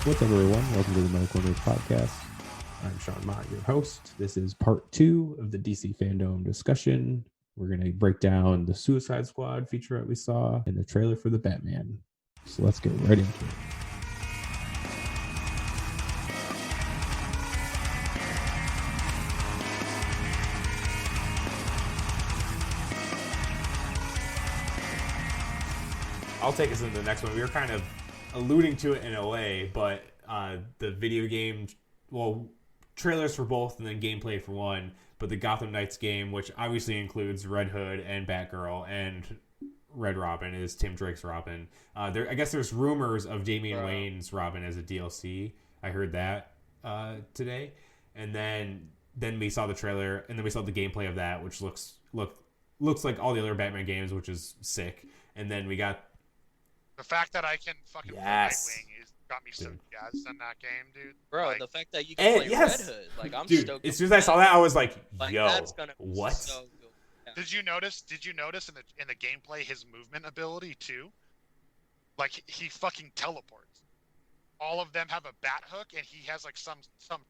What's up, everyone? Welcome to the Metalcore podcast. I'm Sean Mott, your host. This is part 2 of the DC FanDome discussion. We're going to break down the Suicide Squad feature that we saw and the trailer for the Batman. So let's get right into it. I'll take us into the next one. We were kind of alluding to it in a way, but the video game, trailers for both and then gameplay for one, but the Gotham Knights game, which obviously includes Red Hood and Batgirl and Red Robin, is Tim Drake's Robin. I guess there's rumors of Damian Wayne's Robin as a DLC. I heard that today. And then we saw the trailer, and then we saw the gameplay of that, which looks like all the other Batman games, which is sick. And then we got the fact that I can fucking play Nightwing got me so jazzed in that game, dude. Bro, like, the fact that you can play Red Hood, like I'm stoked. As soon as I saw that, I was like, yo, that's gonna be what? So good. Yeah. Did you notice in the gameplay his movement ability too? Like he fucking teleports. All of them have a bat hook, and he has like some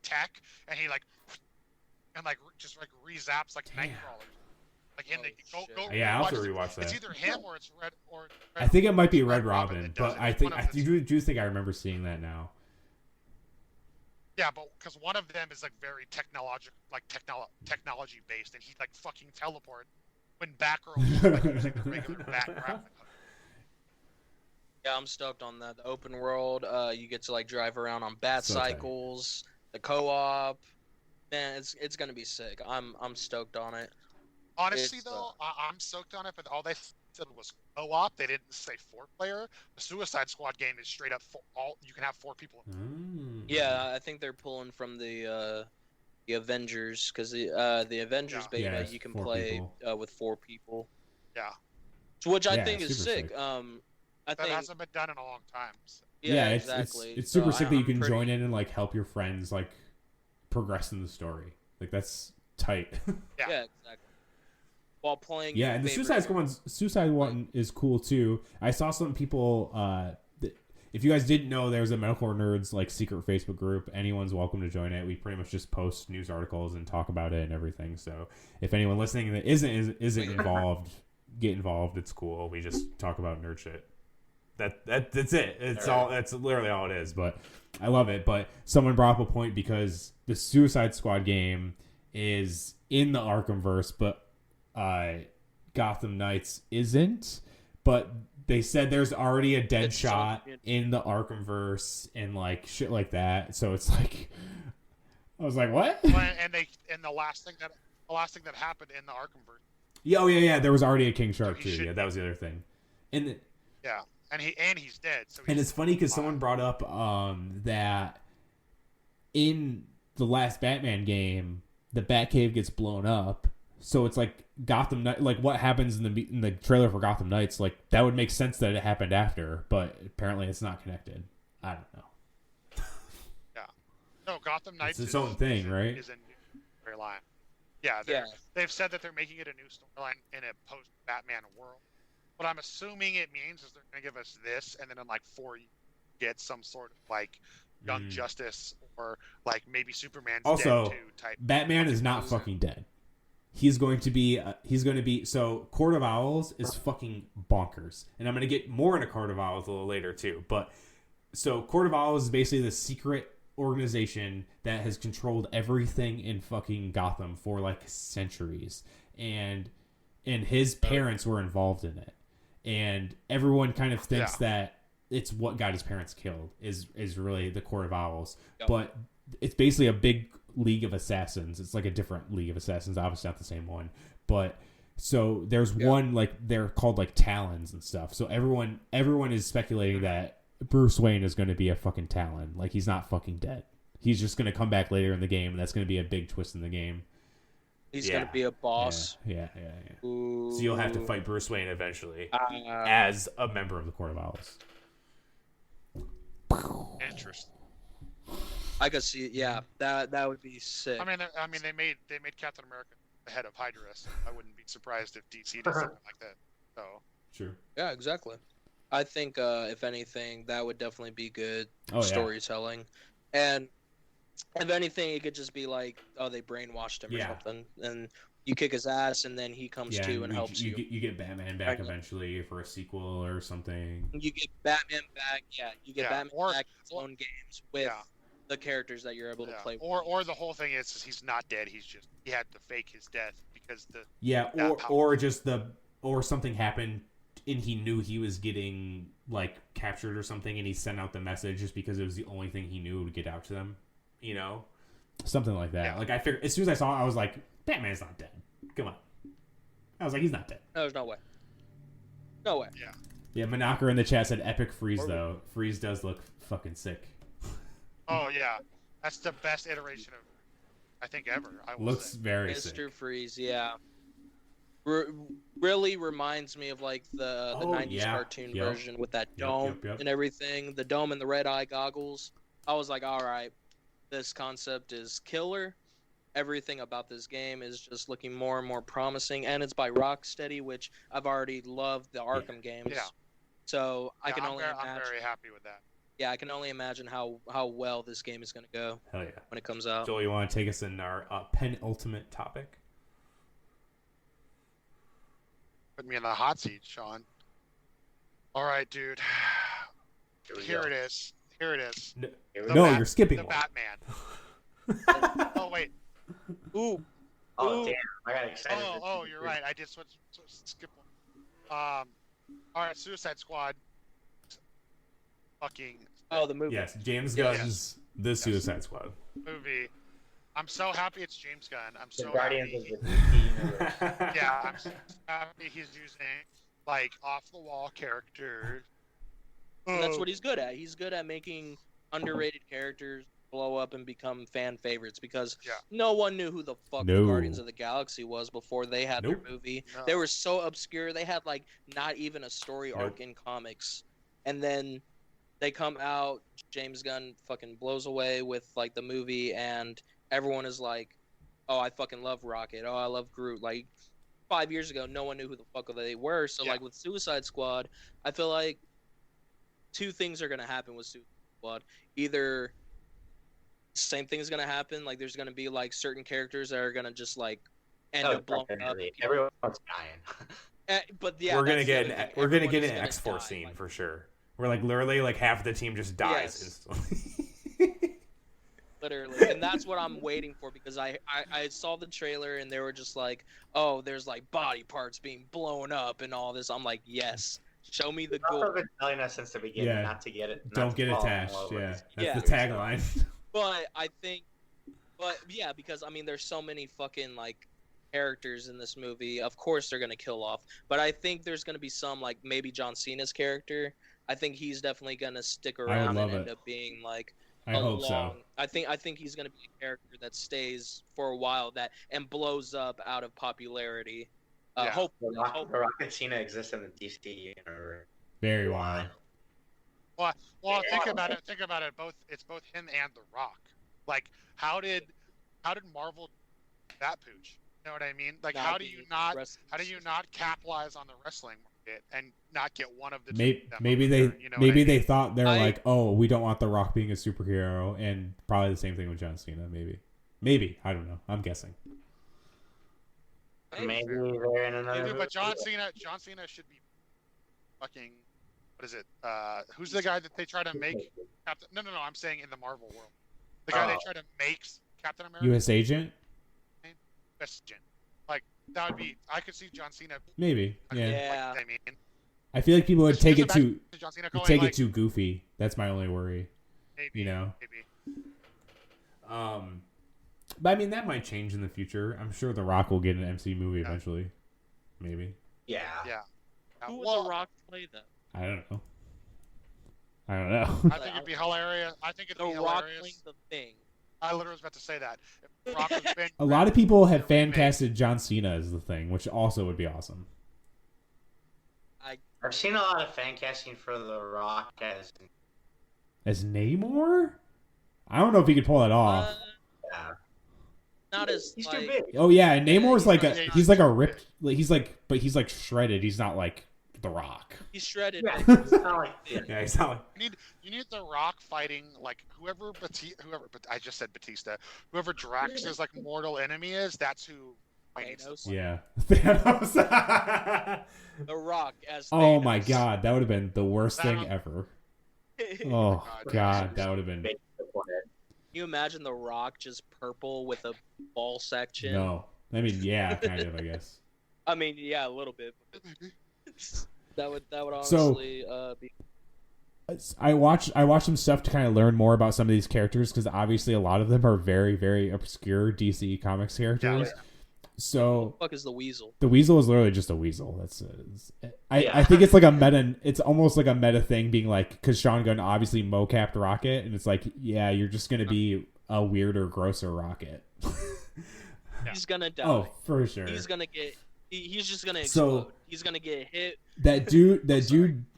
tech, and he just re-zaps like Nightcrawlers. Like in the go. Yeah, I'll have to rewatch that. It's either him or it's Red or. I think it might be Red Robin, but I do think I remember seeing that now. Yeah, but because one of them is like very technology based, and he like fucking teleports when Batgirl is like using the regular bat grappling hook. Yeah, I'm stoked on that. The open world, you get to like drive around on bat cycles, the co-op. Man, it's gonna be sick. I'm stoked on it. Honestly, I'm stoked on it, but all they said was co-op. They didn't say 4-player. The Suicide Squad game is straight up you can have 4 people. Yeah, I think they're pulling from the Avengers, because the Avengers beta you can play with 4 people. Yeah. So, which I think is sick. That hasn't been done in a long time. So. Yeah, exactly. It's super sick that you can join in and like help your friends like progress in the story. Like that's tight. Yeah, exactly. While playing, and the Suicide one is cool too. I saw some people. If you guys didn't know, there's a Metalcore Nerds like secret Facebook group. Anyone's welcome to join it. We pretty much just post news articles and talk about it and everything. So if anyone listening that isn't involved, get involved. It's cool. We just talk about nerd shit. That's it. That's literally all it is. But I love it. But someone brought up a point because the Suicide Squad game is in the Arkhamverse, but Gotham Knights isn't, but they said there's already a Deadshot in the Arkhamverse and like shit like that. So it's like, I was like, what? And the last thing that happened in the Arkhamverse. Yeah. There was already a King Shark too. Yeah, that was the other thing. And he's dead. So it's funny because someone brought up that in the last Batman game, the Batcave gets blown up. So it's like Gotham Knight, like what happens in the trailer for Gotham Knights, like that would make sense that it happened after, but apparently it's not connected. I don't know. Yeah, no, Gotham Knights is its own thing, right? Is a new storyline. They've said that they're making it a new storyline in a post-Batman world. What I'm assuming it means is they're going to give us this, and then in like 4 years, get some sort of like Young Justice or like maybe Superman's also, dead too type. Batman is not fucking dead. He's going to be so Court of Owls is fucking bonkers. And I'm going to get more into Court of Owls a little later too. But so Court of Owls is basically the secret organization that has controlled everything in fucking Gotham for like centuries. And his parents were involved in it. And everyone kind of thinks that it's what got his parents killed is really the Court of Owls. Yep. But it's basically a big League of Assassins. It's like a different League of Assassins, obviously not the same one, but so there's one like they're called like Talons and stuff. So everyone is speculating that Bruce Wayne is going to be a fucking Talon. Like he's not fucking dead. He's just going to come back later in the game, and that's going to be a big twist in the game. He's going to be a boss. Yeah. So you'll have to fight Bruce Wayne eventually as a member of the Court of Owls. Interesting. I could see it. Yeah, that would be sick. I mean, they made Captain America the head of Hydra, so I wouldn't be surprised if DC did something like that. So sure. Yeah, exactly. I think if anything, that would definitely be good Oh, yeah. storytelling, and if anything, it could just be like, oh, they brainwashed him or Yeah. something, and you kick his ass, and then he comes to and helps you. You get Batman back eventually for a sequel or something. You get Batman back, You get Batman back in his own games with the characters that you're able to play with. Or the whole thing is he's not dead. He had to fake his death because or something happened and he knew he was getting like captured or something, and he sent out the message just because it was the only thing he knew to get out to them. You know, something like that. Yeah. Like I figured as soon as I saw it, I was like, Batman's not dead. Come on. I was like, he's not dead. No, there's no way. No way. Yeah. Yeah, Metalcore in the chat said epic freeze though. Freeze does look fucking sick. Oh yeah, that's the best iteration of I think ever. Looks very sick. Mr. Freeze, yeah. Really reminds me of like the 90s cartoon version with that dome and everything. The dome and the red eye goggles. I was like, all right, this concept is killer. Everything about this game is just looking more and more promising, and it's by Rocksteady, which I've already loved the Arkham games. Yeah. So I can only imagine. I'm very happy with that. Yeah, I can only imagine how well this game is going to go. Hell yeah. When it comes out. Joel, you want to take us in our penultimate topic? Put me in the hot seat, Sean. All right, dude. Here it is. No, you're skipping the one. Batman. Oh wait. Ooh. Oh damn! I got excited. Oh, you're right. I did skip one. All right, Suicide Squad. Fucking. Oh, the movie. Yes, James Gunn's The Suicide Squad movie. I'm so happy it's James Gunn. I'm so Guardians happy. of the DC universe. Yeah, I'm so happy he's using like off the wall characters. And that's what he's good at. He's good at making underrated characters blow up and become fan favorites because no one knew who the fuck the Guardians of the Galaxy was before they had their movie. No. They were so obscure. They had like not even a story arc in comics. And then they come out, James Gunn fucking blows away with like the movie, and everyone is like, oh, I fucking love Rocket. Oh, I love Groot. Like 5 years ago, no one knew who the fuck they were. So like with Suicide Squad, I feel like two things are going to happen with Suicide Squad. Either same thing is going to happen, like there's going to be like certain characters that are going to just like end up blowing up. Everyone's dying. But yeah, we're gonna get an X-Force scene for sure. Where like literally like half the team just dies instantly. Literally, and that's what I'm waiting for because I saw the trailer and they were just like, oh, there's like body parts being blown up and all this. I'm like, yes, show me the goal. I've been telling us since the beginning not to get it. Don't get attached. Yeah, that's the tagline. But I think, because I mean, there's so many fucking like characters in this movie. Of course, they're gonna kill off, but I think there's gonna be some like maybe John Cena's character. I think he's definitely gonna stick around and end up being like. I hope so. I think he's gonna be a character that stays for a while and blows up out of popularity. Hopefully, the Rocket Cena exists in the DC universe. Very wild. Well, think about it. It's both him and The Rock. Like, how did Marvel do that pooch? You know what I mean? Like, how do you not capitalize on the wrestling market and not get one of the maybe they thought they're like, oh, we don't want The Rock being a superhero, and probably the same thing with John Cena. Maybe I don't know. I'm guessing. Maybe they're in another. But John Cena should be fucking. What is it? Who's the guy that they try to make Captain? No. I'm saying in the Marvel world, the guy they try to make Captain America. U.S. Agent. Like that would be. I could see John Cena. Maybe. Yeah. Like, I mean, I feel like people would take it too. It too goofy. That's my only worry. Maybe. You know. Maybe. But I mean that might change in the future. I'm sure The Rock will get an MC movie eventually. Maybe. Yeah. Who would The Rock play then? I don't know. I think it'd be hilarious. The Rock playing the Thing. I literally was about to say that. If Rock was Ben a lot of people have fan casted John Cena as the Thing, which also would be awesome. I've seen a lot of fan casting for The Rock as Namor. I don't know if he could pull that off. Not as he's too big. Oh yeah, and Namor's he's like a ripped. He's like shredded. He's not like The Rock. He's shredded. Yeah, but it's not like Yeah, he's not like. You need The Rock fighting like whoever I just said Batista. Whoever Drax's like mortal enemy is, that's who fighting. Thanos. Yeah. Thanos. The Rock as Oh my Thanos. god, that would have been the worst thing Thanos. ever. Oh god, that would have been. big for it. Can you imagine The Rock just purple with a ball sack chin? No. I mean, yeah, kind of, I guess. I mean, yeah, a little bit. That would So- honestly be. I watched some stuff to kind of learn more about some of these characters because obviously a lot of them are very, very obscure DC Comics characters. So Fuck is the Weasel? the Weasel is literally just a weasel. I Yeah. think it's like a meta. It's almost like a meta thing, being like, because Sean Gunn obviously mocapped Rocket, and it's like, yeah, you're just gonna be a weirder, grosser Rocket. He's gonna die. Oh, for sure. He's gonna get. He's just gonna So- explode. He's gonna get hit. That dude,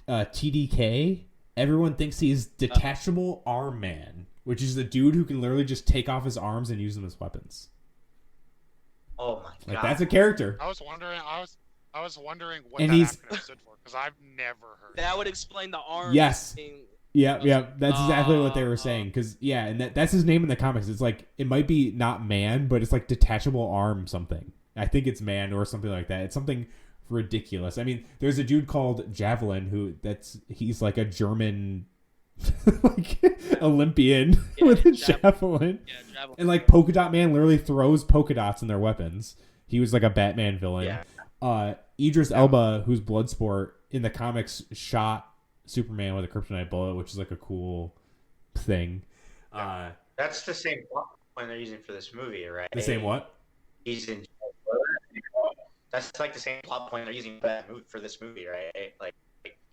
TDK. Everyone thinks he's detachable arm man, which is the dude who can literally just take off his arms and use them as weapons. Oh my Like god. that's a character. I was wondering what And that he's- acronym stood for because I've never heard. That would explain the arm. Yes. Being, Yeah, that's exactly what they were saying. Because and that's his name in the comics. It's like it might be not man, but it's like detachable arm something. I think it's man or something like that. It's something ridiculous. I mean, there's a dude called Javelin he's like a German like Olympian with a javelin. yeah, Javelin. And like Polka Dot Man literally throws polka dots in their weapons. He was like a Batman villain. Yeah. Idris Elba, who's Bloodsport in the comics, shot Superman with a kryptonite bullet, which is like a cool thing. That's the same plot point they're using for this movie, right? The same what? He's in. That's like the same plot point they're using for this movie, right? Like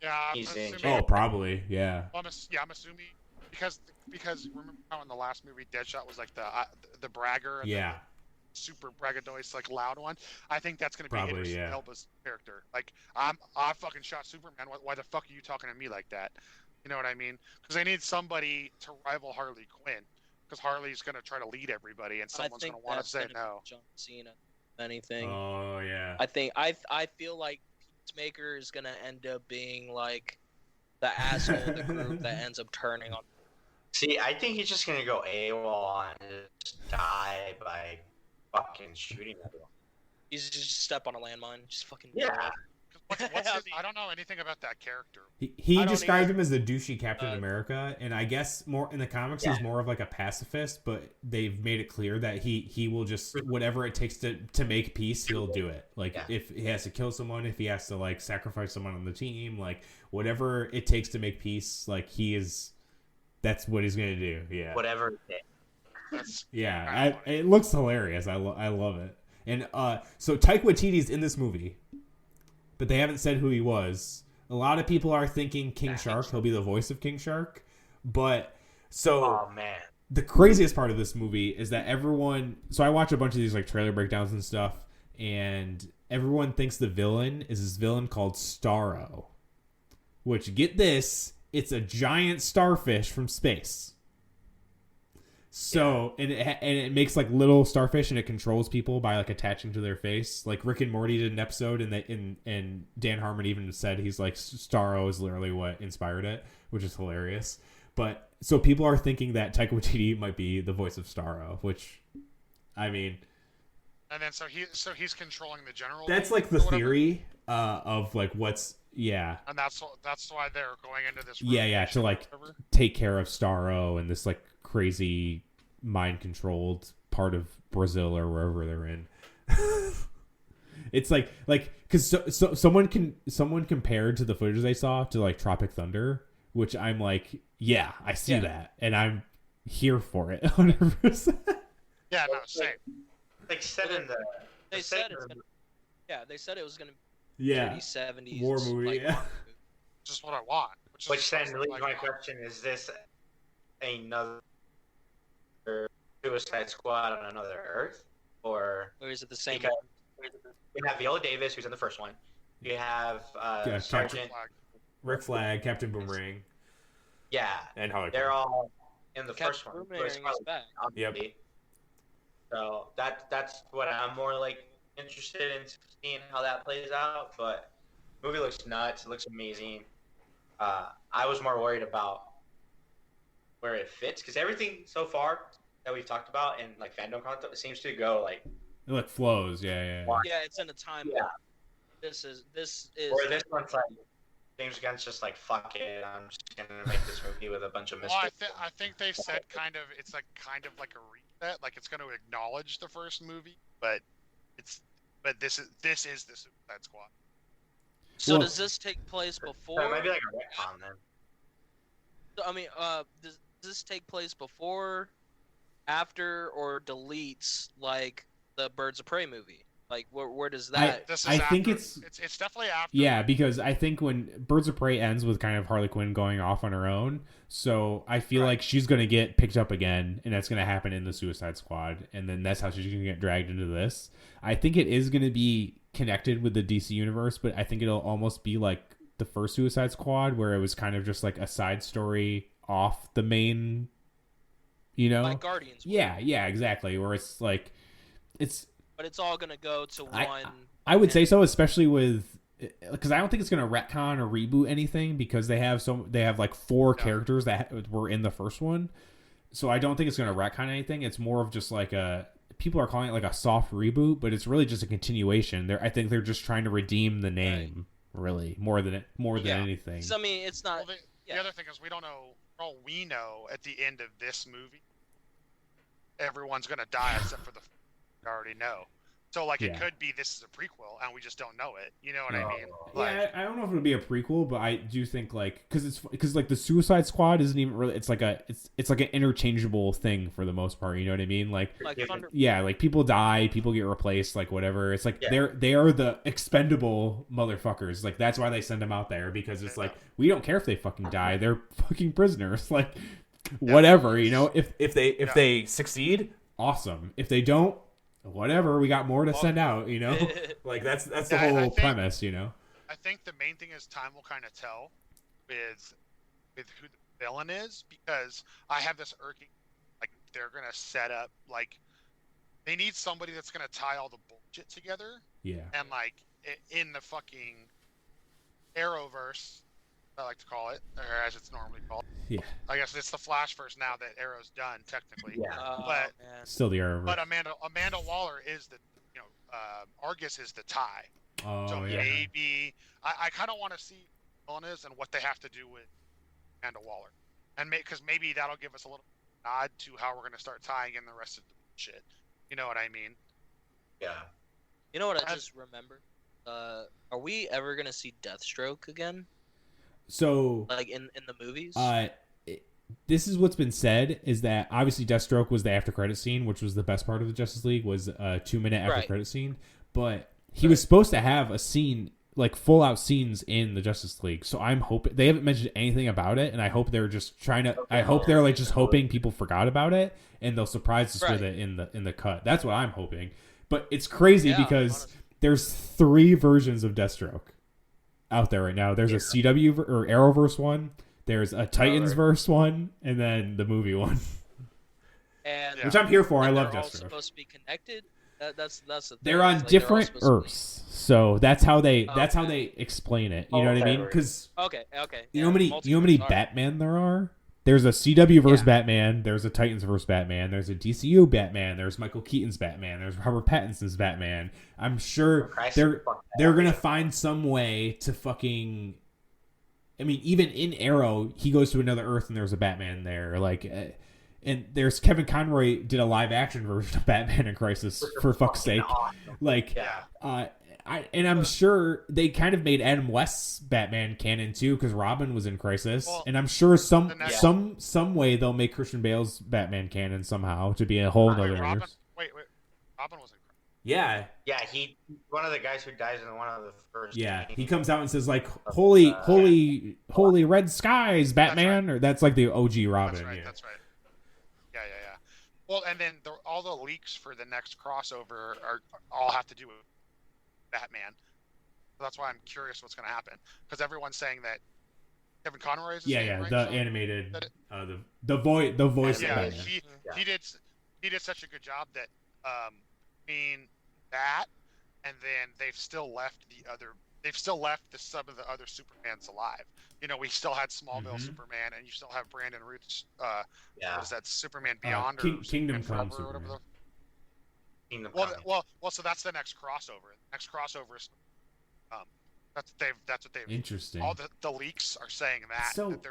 Yeah, I'm He's in assuming. Oh, probably, yeah. I'm assuming because remember how in the last movie Deadshot was like the bragger and Yeah. the super braggadocious like loud one. I think that's gonna be Probably, Idris yeah. Elba's character. Like I fucking shot Superman. Why the fuck are you talking to me like that? You know what I mean? Because they need somebody to rival Harley Quinn. Because Harley's gonna try to lead everybody, and someone's think gonna want to that's say gonna be no. John Cena. Anything. Oh, yeah. I feel like Peacemaker is gonna end up being like the asshole of the group that ends up turning on. See, I think he's just gonna go AWOL and just die by fucking shooting everyone. He's just step on a landmine, just fucking. Yeah. What's I don't know anything about that character. He I don't described either. him as the douchey Captain America, and I guess more in the comics he's more of like a pacifist, but they've made it clear that he will just whatever it takes to make peace, he'll do it. Like if he has to kill someone, if he has to like sacrifice someone on the team, like whatever it takes to make peace, like that's what he's gonna do. Yeah. Whatever it takes. That's Yeah, it looks hilarious. I love it. And so Taika Waititi's in this movie, but they haven't said who he was. A lot of people are thinking King Shark. He'll be the voice of King Shark. But so Oh man. the craziest part of this movie is that everyone. So I watch a bunch of these like trailer breakdowns and stuff, and everyone thinks the villain is this villain called Starro. Which, get this, it's a giant starfish from space. So and it makes like little starfish, and it controls people by like attaching to their face. Like Rick and Morty did an episode, and Dan Harmon even said he's like Starro is literally what inspired it, which is hilarious. But so people are thinking that Taika Waititi might be the voice of Starro, which I mean, and then so he's controlling the general. that's like the or whatever, theory of like what's and that's why they're going into this. yeah to like whatever. take care of Starro and this like crazy mind controlled part of Brazil or wherever they're in. It's like because so someone compared to the footage they saw to like Tropic Thunder, which I'm like, yeah, I see that, and I'm here for it 100%. Yeah, no, same. Like said in the. They the said segment- it's gonna. Yeah, they said it was gonna be Yeah, 30s, 70s war movie. like, Yeah. Just what I want. Which then leads like, my question: is this another Suicide Squad on another Earth, or Or is it the same? because you have Viola Davis, who's in the first one. You have Yeah, Sergeant. Rick Flag, Captain Boomerang, Yeah, and Harley. they're all in the Captain first one. Boomerang is back. Obviously. So that's what I'm more like interested in seeing how that plays out. But Movie looks nuts. It looks amazing. I was more worried about where it fits because everything so far that we've talked about in like fandom content seems to go like It like flows. Yeah. Yeah, it's in a time. Yeah. This is Where this one's like James Gunn's just like fuck it. I'm just gonna make this movie with a bunch of Well, mystery. I think they said it's like kind of like a reset, like it's going to acknowledge the first movie, but this is the Suicide Squad. So Well- does this take place So before? it might be like a retcon then. I mean, does this take place before, after, or deletes like the Birds of Prey movie? Like, where does that? This is I think after- it's definitely after. Yeah, because I think when Birds of Prey ends with kind of Harley Quinn going off on her own, so I feel like she's going to get picked up again, and that's going to happen in the Suicide Squad, and then that's how she's going to get dragged into this. I think it is going to be connected with the DC universe, but I think it'll almost be like the first Suicide Squad, where it was kind of just like a side story off the main, like Guardians. Yeah, exactly. Where it's like, But it's all gonna go to one. I would say so, especially with, because I don't think it's going to retcon or reboot anything because they have like 4 characters that were in the first one, so I don't think it's going to retcon anything. It's more of just like people are calling it like a soft reboot, but it's really just a continuation. I think they're just trying to redeem the name, really, more than anything. So, I mean, it's not. Well, the other thing is we don't know. All we know at the end of this movie, everyone's gonna die except for the we already know. So like it could be this is a prequel and we just don't know it. You know what I mean? Yeah, I don't know if it'll be a prequel, but I do think like because like the Suicide Squad isn't even really. It's like an interchangeable thing for the most part. You know what I mean? Like Thunder. yeah, like people die, people get replaced, like whatever. It's like they are the expendable motherfuckers. Like that's why they send them out there because it's like we don't care if they fucking die. They're fucking prisoners. Like whatever, you know. If they succeed, awesome. If they don't, whatever. We got more to send out, you know. Like that's the whole premise, you know. I think the main thing is time will kind of tell with who the villain is, because I have this irking like they're gonna set up like they need somebody that's gonna tie all the bullshit together. Yeah. And like in the fucking Arrowverse, I like to call it, or as it's normally called. Yeah. I guess it's the Flashverse now that Arrow's done technically. Yeah. But Still the Arrowverse. But Amanda Waller is the Argus is the tie. Oh, so yeah. maybe I kind of want to see what the villain is and what they have to do with Amanda Waller, and because maybe that'll give us a little nod to how we're going to start tying in the rest of the shit. You know what I mean? Yeah. You know what I just remembered? Are we ever gonna see Deathstroke again? So like in the movies? This is what's been said is that obviously Deathstroke was the after credit scene, which was the best part of the Justice League, was a 2-minute after credit scene. But he was supposed to have a scene, like full out scenes in the Justice League. So I'm hoping they haven't mentioned anything about it, and I hope they're just trying to. I hope they're like just hoping people forgot about it, and they'll surprise us with it in the cut. That's what I'm hoping. But it's crazy because there's 3 versions of Deathstroke out there right now. There's a CW or Arrowverse one. There's a Titans verse one, and then the movie one. And which I'm here for. I love they're all Deathstroke. supposed to be connected. That's the thing. They're on Like, different they're all Earths, so that's how they explain it. You know what I mean? Because okay. You know how many Batman there are? There's a CW verse Batman. There's a Titans verse Batman. There's a DCU Batman. There's Michael Keaton's Batman. There's Robert Pattinson's Batman. I'm sure they're gonna find some way to fucking. I mean, even in Arrow, he goes to another Earth and there's a Batman there. Like, and there's Kevin Conroy did a live action version of Batman in Crisis for fuck's sake. Awesome. Like, I'm sure they kind of made Adam West's Batman canon too, because Robin was in Crisis, and I'm sure some way they'll make Christian Bale's Batman canon somehow to be a whole other universe. Wait, Robin was in Crisis. Yeah. Yeah, he one of the guys who dies in one of the first. Yeah, he comes out and says like, "Holy red skies, Batman," or that's like the OG Robin. That's right. Yeah. Well, and then all the leaks for the next crossover all have to do with Batman. So that's why I'm curious what's going to happen, because everyone's saying that Kevin Conroy is his name, right? The animated, the voice. Yeah, of Batman. He did such a good job that that, and then they've still left the other they've still left some of the other Supermans alive. You know, we still had Smallville Superman, and you still have Brandon Routh's what is that, Superman Beyond or Kingdom Superman Come Forever or whatever Superman. Kingdom well, Come. well, so that's the next crossover. The next crossover is that's what they've. Interesting. All the leaks are saying that, So- that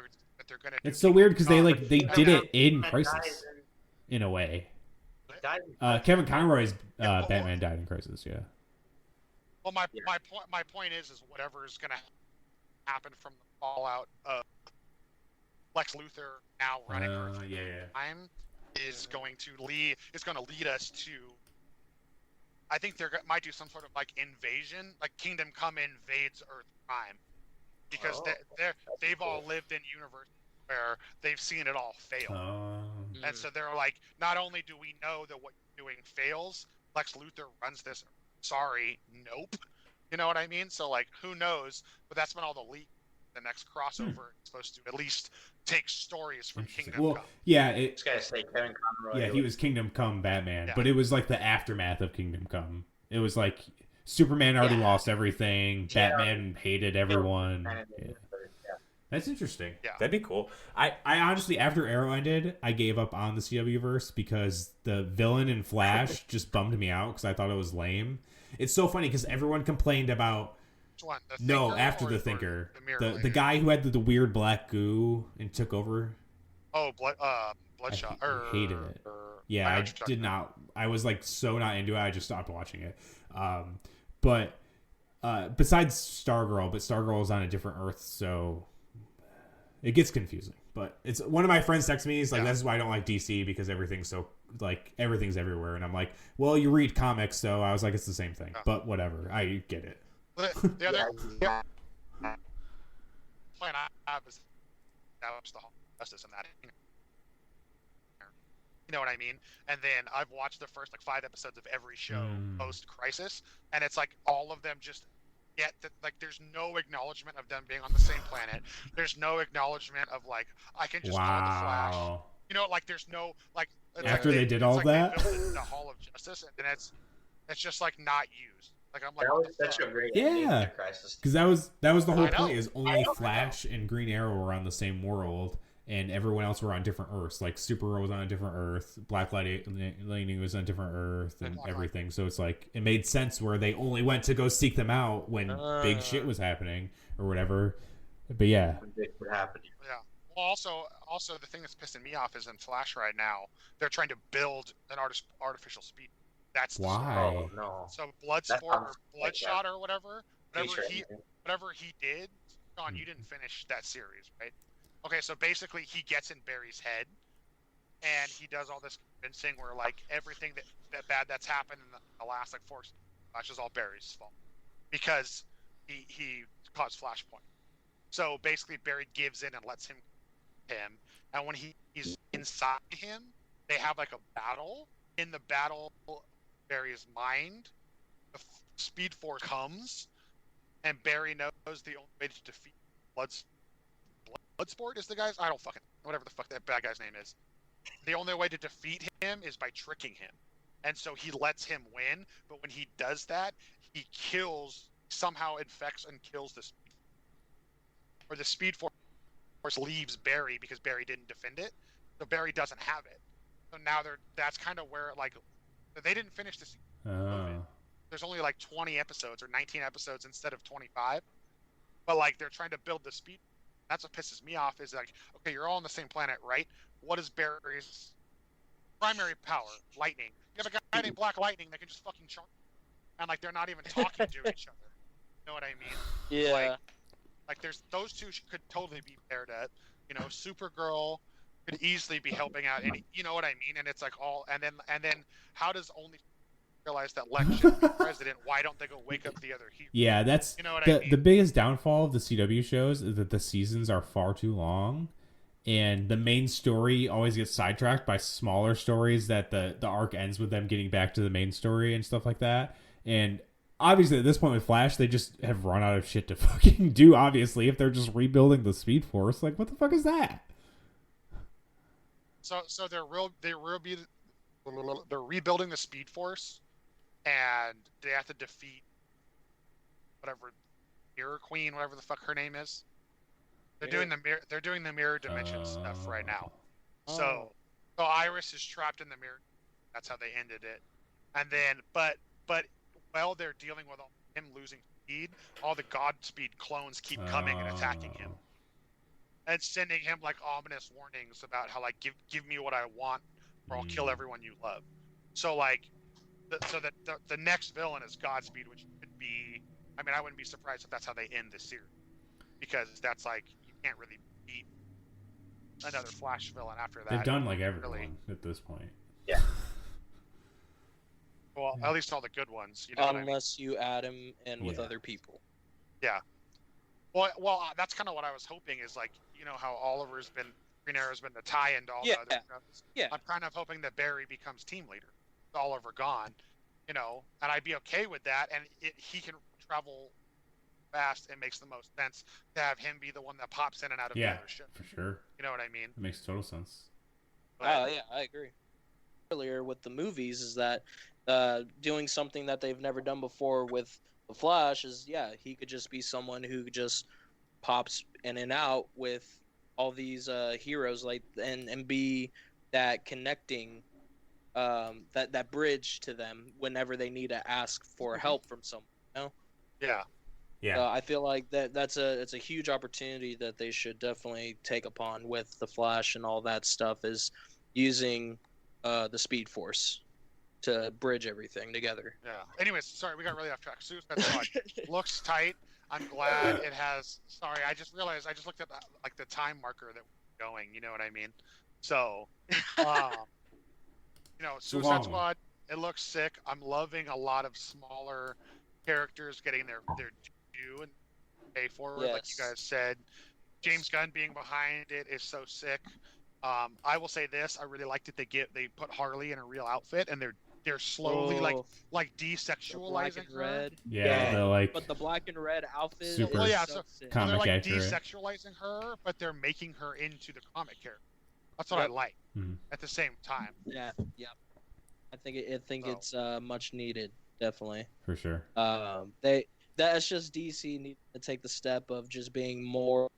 they're gonna. It's do so weird because Kingdom they Come. did Yeah. it in Batman Crisis dies in a way. dies Kevin Conroy's Yeah, well, Batman died in Crisis. Yeah. Well, my point is whatever is gonna happen from the fallout of Lex Luthor now running Earth Yeah. Prime is going to lead us to. I think they might do some sort of like invasion, like Kingdom Come invades Earth Prime, because they've all lived in universes where they've seen it all fail, and so they're like, not only do we know that what you're doing fails, Lex Luthor runs this. Sorry, nope. You know what I mean? So like, who knows? But that's been all the leak. The next crossover is supposed to at least take stories from Kingdom Well, Come. yeah. This guy say Kevin Conroy. Yeah, he was Kingdom Come Batman, Yeah. but it was like the aftermath of Kingdom Come. It was like Superman already lost everything. Yeah. Batman hated everyone. Yeah. That's interesting. Yeah. That'd be cool. I honestly, after Arrow ended, I gave up on the CW verse because the villain in Flash just bummed me out because I thought it was lame. It's so funny because everyone complained about. Which one? The No, Thinker after or- the or Thinker, the Mirror the Lady? guy who had the weird black goo and took over. Oh, Bloodshot. I hated it. Yeah, I did not. I was like so not into it. I just stopped watching it. But besides Stargirl, but Stargirl is on a different Earth, so it gets confusing. But it's one of my friends texted me. He's like, "This is why I don't like DC because everything's so like everything's everywhere." And I'm like, "Well, you read comics, so I was like, it's the same thing." Yeah. But whatever, I get it. The other plan I have is that was the whole justice in that. You know what I mean? And then I've watched the first like 5 episodes of every show post Crisis, and it's like all of them just get that, like there's no acknowledgement of them being on the same planet. There's no acknowledgement of like I can just call the Flash. Wow. You know, like there's no like it's After like they did all like that? they built the Hall of Justice, and it's just like not used. Like I'm like, That what was the such fuck? a great Yeah. ending to Crisis. Because that was the whole I know. point is only Flash and Green Arrow were on the same world, and everyone else were on different Earths. Like Supergirl was on a different Earth, Black Lightning was on a different Earth, and everything. So it's like it made sense where they only went to go seek them out when big shit was happening or whatever. But yeah, It would happen. Yeah. Well, also the thing that's pissing me off is in Flash right now, they're trying to build an artificial speed. That's the story. why? Oh no. So Bloodsport That or sounds like Bloodshot or whatever T-shirt. he did. Sean, you didn't finish that series, right? Okay, so basically he gets in Barry's head, and he does all this convincing where like everything that bad that's happened in the last like 4 Flash is all Barry's fault because he caused Flashpoint. So basically Barry gives in and lets him, and when he's inside him, they have like a battle. In the battle, Barry's mind, the Speed Force comes, and Barry knows the only way to defeat Bloodsport is the guy's. I don't fucking whatever the fuck that bad guy's name is. The only way to defeat him is by tricking him, and so he lets him win. But when he does that, he somehow infects and kills the Speed Force leaves Barry because Barry didn't defend it, so Barry doesn't have it. So now that's kind of where like they didn't finish this. There's only like 20 episodes or 19 episodes instead of 25, but like they're trying to build the speed. That's what pisses me off is like, okay, you're all on the same planet, right? What is Barry's primary power? Lightning. You have a guy named Black Lightning that can just fucking charge, and like they're not even talking to each other. You know what I mean? Yeah. Like there's those two could totally be paired at. You know, Supergirl could easily be helping out any. You know what I mean? And it's like all, and then how does only realize that Lex should be president? Why don't they go wake up the other heroes? Yeah, that's You know what I mean? the biggest downfall of the CW shows is that the seasons are far too long, and the main story always gets sidetracked by smaller stories that the arc ends with them getting back to the main story and stuff like that. And obviously at this point with Flash, they just have run out of shit to fucking do, obviously, if they're just rebuilding the Speed Force. Like, what the fuck is that? So they're rebuilding the Speed Force, and they have to defeat whatever Mirror Queen, whatever the fuck her name is. They're doing the mirror dimension stuff right now. So Iris is trapped in the mirror. That's how they ended it. And then, but while they're dealing with him losing speed, all the Godspeed clones keep coming and attacking him, and sending him like ominous warnings about how like give me what I want, or I'll kill everyone you love. So like, the next villain is Godspeed, which could be. I mean, I wouldn't be surprised if that's how they end this series, because that's like you can't really beat another Flash villain after that. They've done like everyone at this point. Yeah. Well, at least all the good ones. You know Unless you add him in with other people. Yeah. Well, that's kind of what I was hoping is like, you know how Green Arrow's been the tie-in to all the other shows. Yeah. I'm kind of hoping that Barry becomes team leader. Oliver gone, you know, and I'd be okay with that. And he can travel fast. It makes the most sense to have him be the one that pops in and out of the other ship. For sure. You know what I mean? It makes total sense. Yeah, I agree. Earlier with the movies is that doing something that they've never done before with the Flash is he could just be someone who just pops in and out with all these heroes like and be that connecting that bridge to them whenever they need to ask for help from someone, you know? Yeah. I feel like it's a huge opportunity that they should definitely take upon with the Flash and all that stuff, is using the Speed Force to bridge everything together. Yeah. Anyways, sorry, we got really off track. Suicide Squad looks tight. I'm glad it has. Sorry, I just realized I just looked at like the time marker that we're going. You know what I mean? So, you know, Suicide Squad. It looks sick. I'm loving a lot of smaller characters getting their due and pay forward, like you guys said. James Gunn being behind it is so sick. I will say this: I really liked it. They put Harley in a real outfit, and they're slowly like desexualizing her. Yeah, but the black and red outfit. Super so comic they're like accurate. desexualizing her, but they're making her into the comic character. That's what I like. At the same time. Yeah. I think it's much needed, definitely. For sure. That's just DC need to take the step of just being more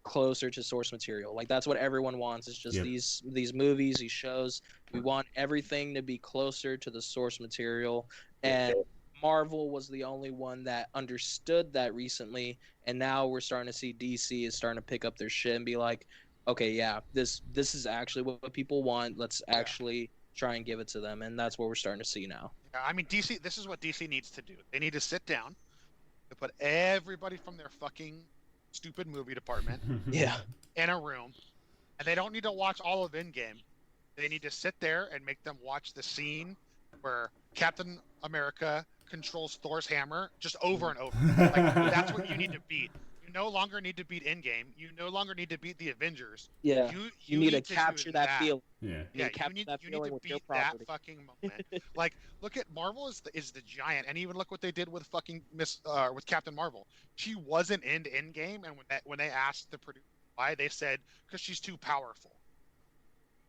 closer to source material. Like that's what everyone wants. It's just these movies, these shows. We want everything to be closer to the source material. And Marvel was the only one that understood that recently, and now we're starting to see DC is starting to pick up their shit and be like, okay, this is actually what people want. Let's actually try and give it to them, and that's what we're starting to see now. Yeah, I mean, DC. This is what DC needs to do. They need to sit down, to put everybody from their fucking stupid movie department in a room, and they don't need to watch all of Endgame. They need to sit there and make them watch the scene where Captain America controls Thor's hammer just over and over. Like, that's what you need to beat. You no longer need to beat Endgame. You no longer need to beat the Avengers. Yeah. You need to capture that feeling. Yeah. You need to beat that fucking moment. Like, look at Marvel is the giant, and even look what they did with fucking with Captain Marvel. She wasn't in Endgame, and when they asked the producer why, they said because she's too powerful,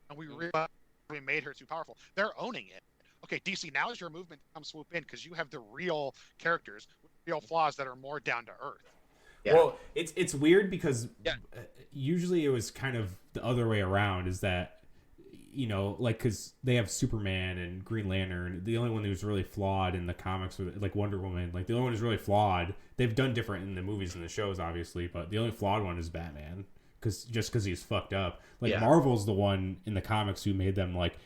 and we made her too powerful. They're owning it. Okay, DC, now is your movement to come swoop in because you have the real characters with real flaws that are more down to earth. Yeah. Well, it's weird because usually it was kind of the other way around, is that, you know, like, because they have Superman and Green Lantern. The only one who's really flawed in the comics, like Wonder Woman, like the only one who's really flawed. They've done different in the movies and the shows, obviously, but the only flawed one is Batman, because he's fucked up. Like Marvel's the one in the comics who made them like,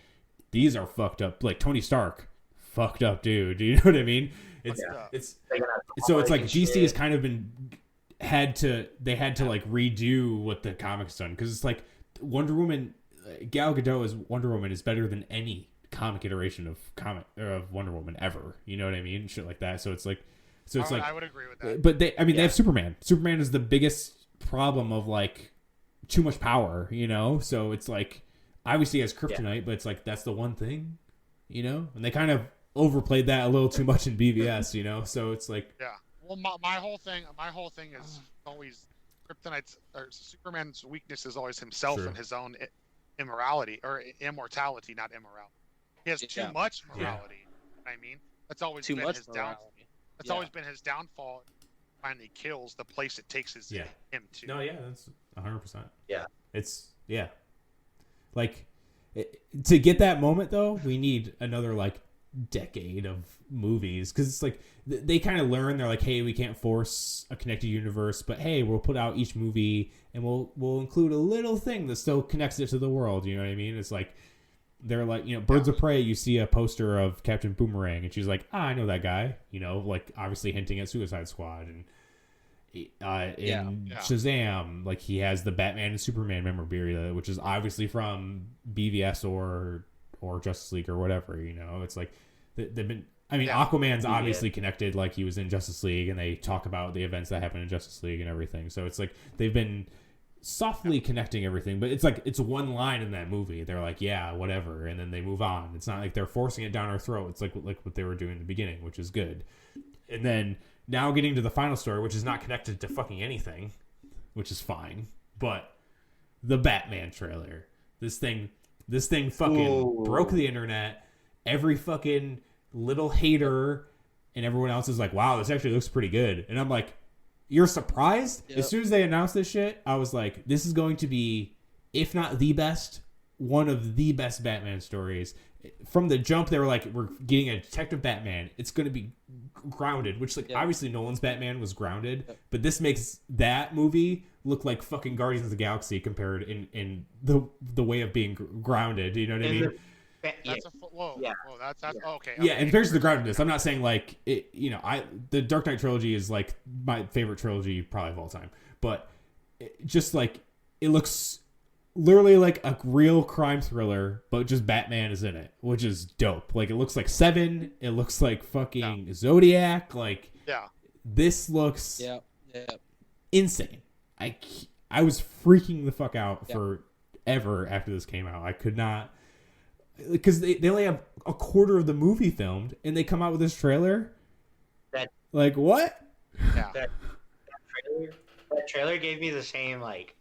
these are fucked up. Like Tony Stark, fucked up dude. Do you know what I mean? So it's like DC has kind of been had to like redo what the comics done, because it's like Wonder Woman, Gal Gadot as Wonder Woman is better than any comic iteration of Wonder Woman ever. You know what I mean? Shit like that. So it's like I would agree with that. But they have Superman. Superman is the biggest problem of like too much power. You know, so it's like obviously he has kryptonite, but it's like that's the one thing. You know, and they kind of overplayed that a little too much in BVS. You know, so it's like Well, my whole thing is always kryptonite's or Superman's weakness is always himself and his own immorality, not immorality. He has too much morality. I mean, that's always too been much his morality. That's Yeah. always been his downfall. Finally kills the place it takes his Yeah. him to. No, yeah, that's 100%. Yeah. It's like to get that moment though, we need another like decade of movies because it's like they kind of learn. They're like, hey, we can't force a connected universe, but hey, we'll put out each movie and we'll include a little thing that still connects it to the world. You know what I mean? It's like they're like, Birds of Prey. You see a poster of Captain Boomerang, and she's like, I know that guy. Like obviously hinting at Suicide Squad and. In Shazam, like he has the Batman and Superman memorabilia, which is obviously from BVS or Justice League or whatever. It's like they've been. I mean, Aquaman's obviously connected, like he was in Justice League, and they talk about the events that happened in Justice League and everything. So it's like they've been softly connecting everything, but it's like it's one line in that movie. They're like, yeah, whatever, and then they move on. It's not like they're forcing it down our throat. It's like what they were doing in the beginning, which is good, and then. Now getting to the final story, which is not connected to fucking anything, which is fine. But the Batman trailer, this thing fucking broke the internet. Every fucking little hater and everyone else is like, wow, this actually looks pretty good. And I'm like, you're surprised? Yep. As soon as they announced this shit, I was like, this is going to be, if not the best, one of the best Batman stories. From the jump, they were like, we're getting a Detective Batman. It's going to be grounded, which obviously Nolan's Batman was grounded, but this makes that movie look like fucking Guardians of the Galaxy compared in the way of being grounded. You know what I mean? That's whoa, that's okay. Yeah, and compared to the groundedness, I'm not saying like it. The Dark Knight trilogy is like my favorite trilogy probably of all time, but just like it looks. Literally like a real crime thriller, but just Batman is in it, which is dope. Like it looks like Seven, it looks like fucking Zodiac. Like this looks insane. I was freaking the fuck out forever after this came out. I could not because they only have a quarter of the movie filmed, and they come out with this trailer. Like what? Yeah. That trailer gave me the same like.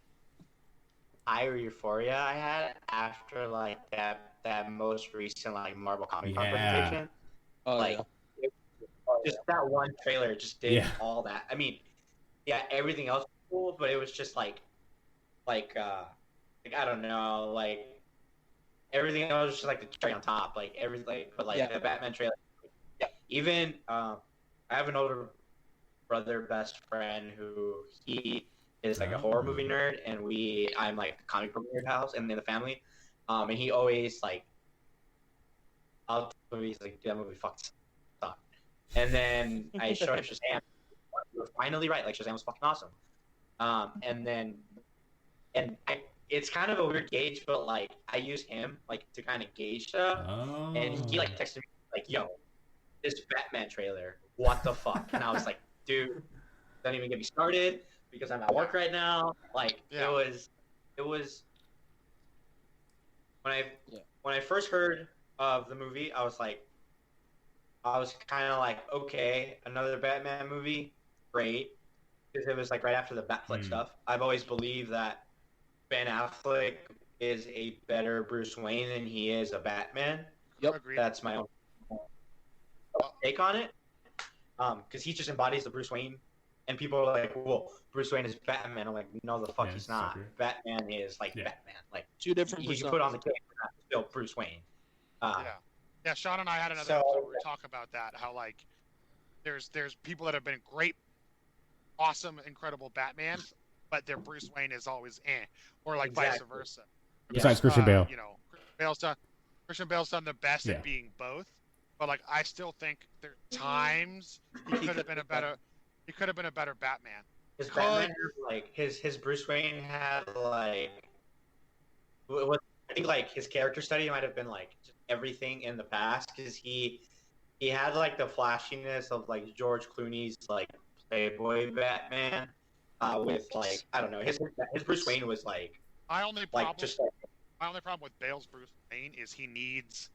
Higher euphoria I had after like that most recent like Marvel comic presentation. Just that one trailer just did all that. I mean, everything else was cool, but it was just like I don't know, like everything else was just like the cherry on top, like everything. But like the Batman trailer, even I have an older brother, best friend who he. Is like a horror movie nerd, and I'm like the comic book nerd house and in the family, and he always like, I'll tell movies like that movie fucking sucked, and then I showed him Shazam. You were finally right, like Shazam was fucking awesome, it's kind of a weird gauge, but like I use him like to kind of gauge stuff, and he like texted me like, "Yo, this Batman trailer, what the fuck?" And I was like, "Dude, don't even get me started." Because I'm at work right now. Like it was when I first heard of the movie, I was kind of like, okay, another Batman movie, great, because it was like right after the Batfleck stuff. I've always believed that Ben Affleck is a better Bruce Wayne than he is a Batman. Yep, agreed. That's my own take on it, because he just embodies the Bruce Wayne. And people are like, well, Bruce Wayne is Batman. I'm like, no, the fuck he's not. So Batman is like Batman. Like two different you put on the cape, still Bruce Wayne. Sean and I had another episode where we talk about that. How like there's people that have been great, awesome, incredible Batman, but their Bruce Wayne is always or like vice versa. Besides Christian Bale, Christian Bale's done the best at being both, but like I still think there are times he could have been a better. He could have been a better Batman. His Batman, like his Bruce Wayne had like, I think like his character study might have been like just everything in the past because he had like the flashiness of like George Clooney's like Playboy Batman, with like I don't know his Bruce Wayne was like my only problem with Bale's Bruce Wayne is he needs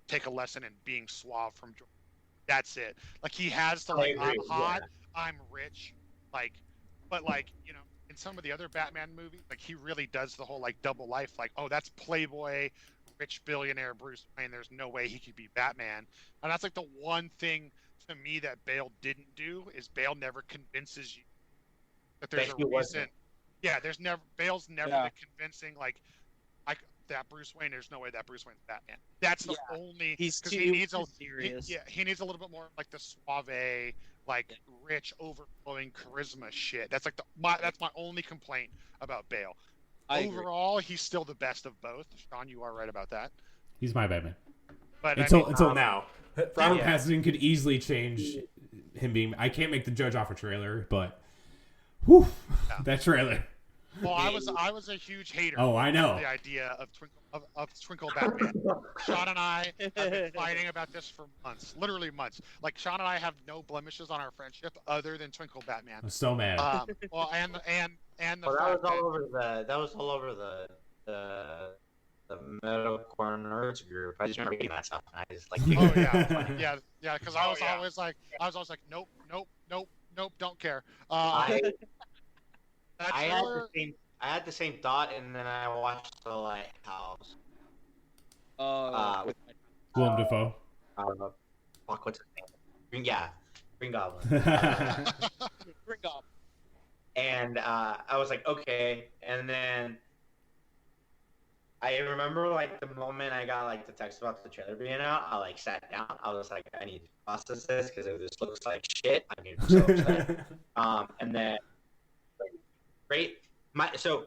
to take a lesson in being suave from George. That's it. Like he has to like I'm hot. I'm rich, like, but like in some of the other Batman movies, like he really does the whole like double life, like, oh, that's Playboy, rich billionaire Bruce Wayne. There's no way he could be Batman. And that's like the one thing to me that Bale didn't do is Bale never convinces you that there's a reason. Yeah, Bale's never been convincing like that Bruce Wayne. There's no way that Bruce Wayne's Batman. That's the only because he needs he needs a little bit more like the suave, like rich, overflowing charisma shit. That's like that's my only complaint about Bale. Overall, he's still the best of both. Sean, you are right about that. He's my Batman. But until now, Robert Pattinson could easily change him being. I can't make the judge off a trailer, but that trailer. Well, I was a huge hater. Oh, I know. Of the idea of Twinkle Batman. Sean and I have been fighting about this for months, literally months. Like Sean and I have no blemishes on our friendship other than Twinkle Batman. I'm so mad. Well, and the that was all over the Metalcore nerds group. I just remember reading that stuff. And I just like. Yeah. Because I was always like, nope, don't care. I had the same thought, and then I watched The Lighthouse. With Willem Dafoe. Fuck, what's his name? Green Goblin. Green Goblin. And I was like, okay. And then I remember like the moment I got like the text about the trailer being out, I like sat down. I was like, I need to process this because if this looks like shit, I'm getting so upset. And then. Great. So,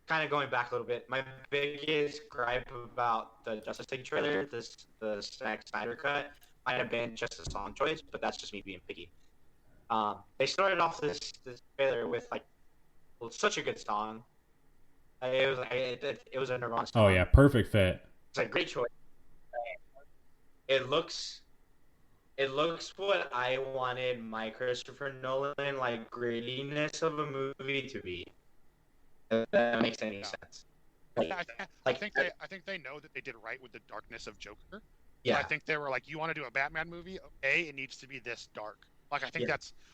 kind of going back a little bit, my biggest gripe about the Justice League trailer, the Zack Snyder cut, might have been just the song choice, but that's just me being picky. They started off this trailer with like such a good song. It was a Nirvana song. Oh yeah, perfect fit. It's a great choice. It looks what I wanted my Christopher Nolan like grittiness of a movie to be. If that makes any sense. I think they know that they did right with the darkness of Joker. Yeah. I think they were like, you want to do a Batman movie? Okay, it needs to be this dark. Like I think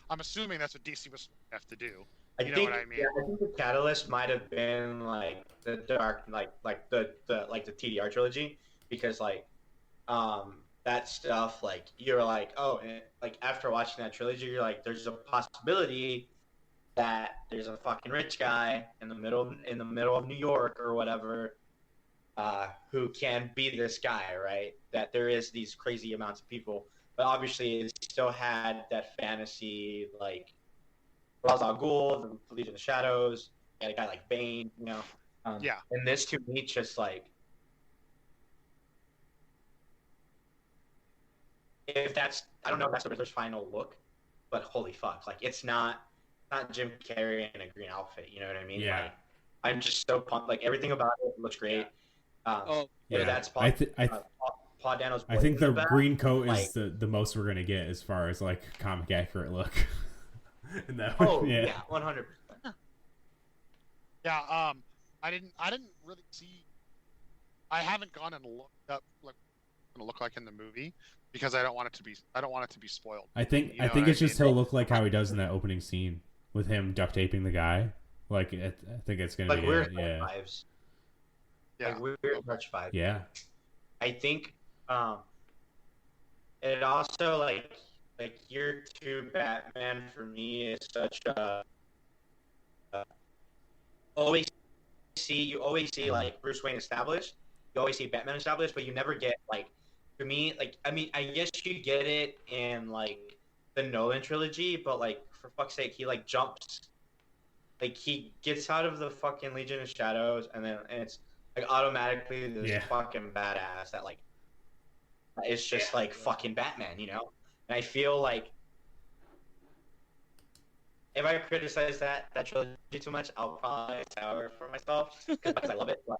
I'm assuming that's what DC was have to do. You know what I mean? Yeah, I think the catalyst might have been like the dark, like the TDR trilogy, because like that stuff, like you're like, oh, and like after watching that trilogy, you're like, there's a possibility that there's a fucking rich guy in the middle of New York or whatever, who can be this guy, right? That there is these crazy amounts of people, but obviously it still had that fantasy, like Ra's al Ghul, the Legion of Shadows, and a guy like Bane, you know. And this to me just like. If that's, I don't know if that's the Riddler's final look, but holy fuck, like it's not Jim Carrey in a green outfit, you know what I mean? Yeah. Like, I'm just so pumped. Like everything about it looks great. That's Paul Dano's. I think the green coat is the most we're gonna get as far as like comic accurate look. Yeah, 100%. Yeah, I didn't really see. I haven't gone and looked up like what it look like in the movie. Because I don't want it to be spoiled. I think it's just he'll look like how he does in that opening scene with him duct taping the guy. Like I think it's gonna like be weird vibes. Yeah, like weird March vibes. Yeah. I think it also like year 2 Batman for me is such a you always see like Bruce Wayne established, you always see Batman established, but you never get like. For me, like, I mean, I guess you get it in, like, the Nolan trilogy, but, like, for fuck's sake, he, like, jumps. Like, he gets out of the fucking Legion of Shadows, and it's, like, automatically this fucking badass that, like, is just, like, fucking Batman, you know? And I feel like if I criticize that trilogy too much, I'll probably sour for myself, because I love it. But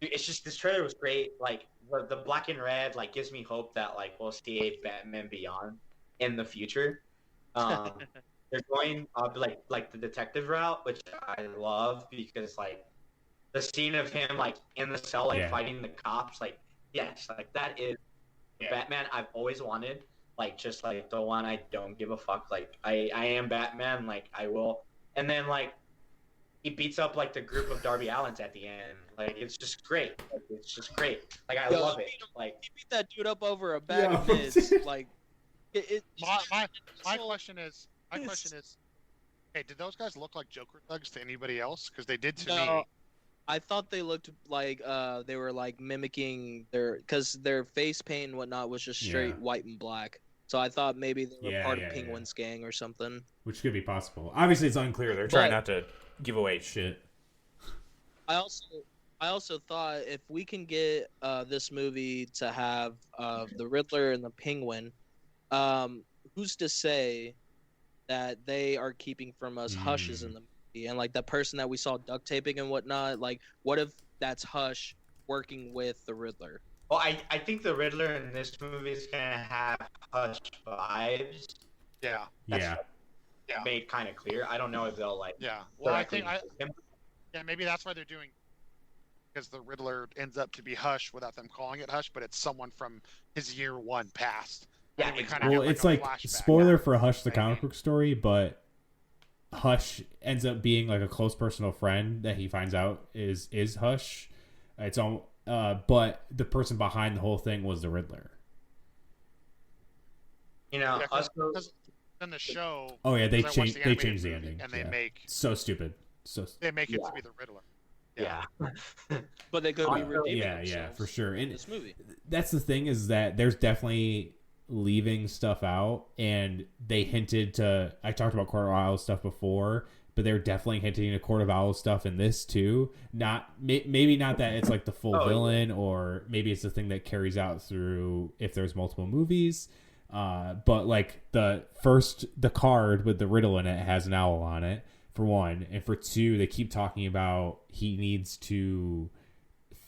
it's just, this trailer was great, like, the black and red like gives me hope that like we'll see a Batman Beyond in the future. They're going like the detective route, which I love because like the scene of him like in the cell like fighting the cops, like yes, like that is Batman I've always wanted. Like just like the one I don't give a fuck. Like I am Batman. Like I will and then like he beats up like the group of Darby Allins at the end. Like it's just great. Like, it's just great. Like I love it. Like he beat that dude up over a bag of mitts. Like my question is, hey, did those guys look like Joker thugs to anybody else? Because they did to me. I thought they looked like they were like mimicking because their face paint and whatnot was just straight white and black. So I thought maybe they were part of Penguin's gang or something. Which could be possible. Obviously, it's unclear. They're trying not to give away shit. I also thought if we can get this movie to have the Riddler and the Penguin, who's to say that they are keeping from us Hushes in the movie, and like the person that we saw duct taping and whatnot, like what if that's Hush working with the Riddler? Well, I think the Riddler in this movie is gonna have Hush vibes. Yeah. That's made kind of clear. I don't know if they'll like. Yeah. Well, I think maybe that's why they're doing, because the Riddler ends up to be Hush without them calling it Hush, but it's someone from his year one past. Yeah, it's like spoiler for Hush the comic book story, but Hush ends up being like a close personal friend that he finds out is Hush. It's all, but the person behind the whole thing was the Riddler. You know, because in the show. Oh yeah, they changed the ending, and they make so stupid. They make it to be the Riddler. Yeah. But they could be redeeming themselves for sure. In this movie, that's the thing, is that there's definitely leaving stuff out, and they hinted to. I talked about Court of Owls stuff before, but they're definitely hinting to Court of Owls stuff in this too. Maybe not that it's like the full villain, or maybe it's the thing that carries out through if there's multiple movies. But like the card with the riddle in it has an owl on it, for one, and for two, they keep talking about he needs to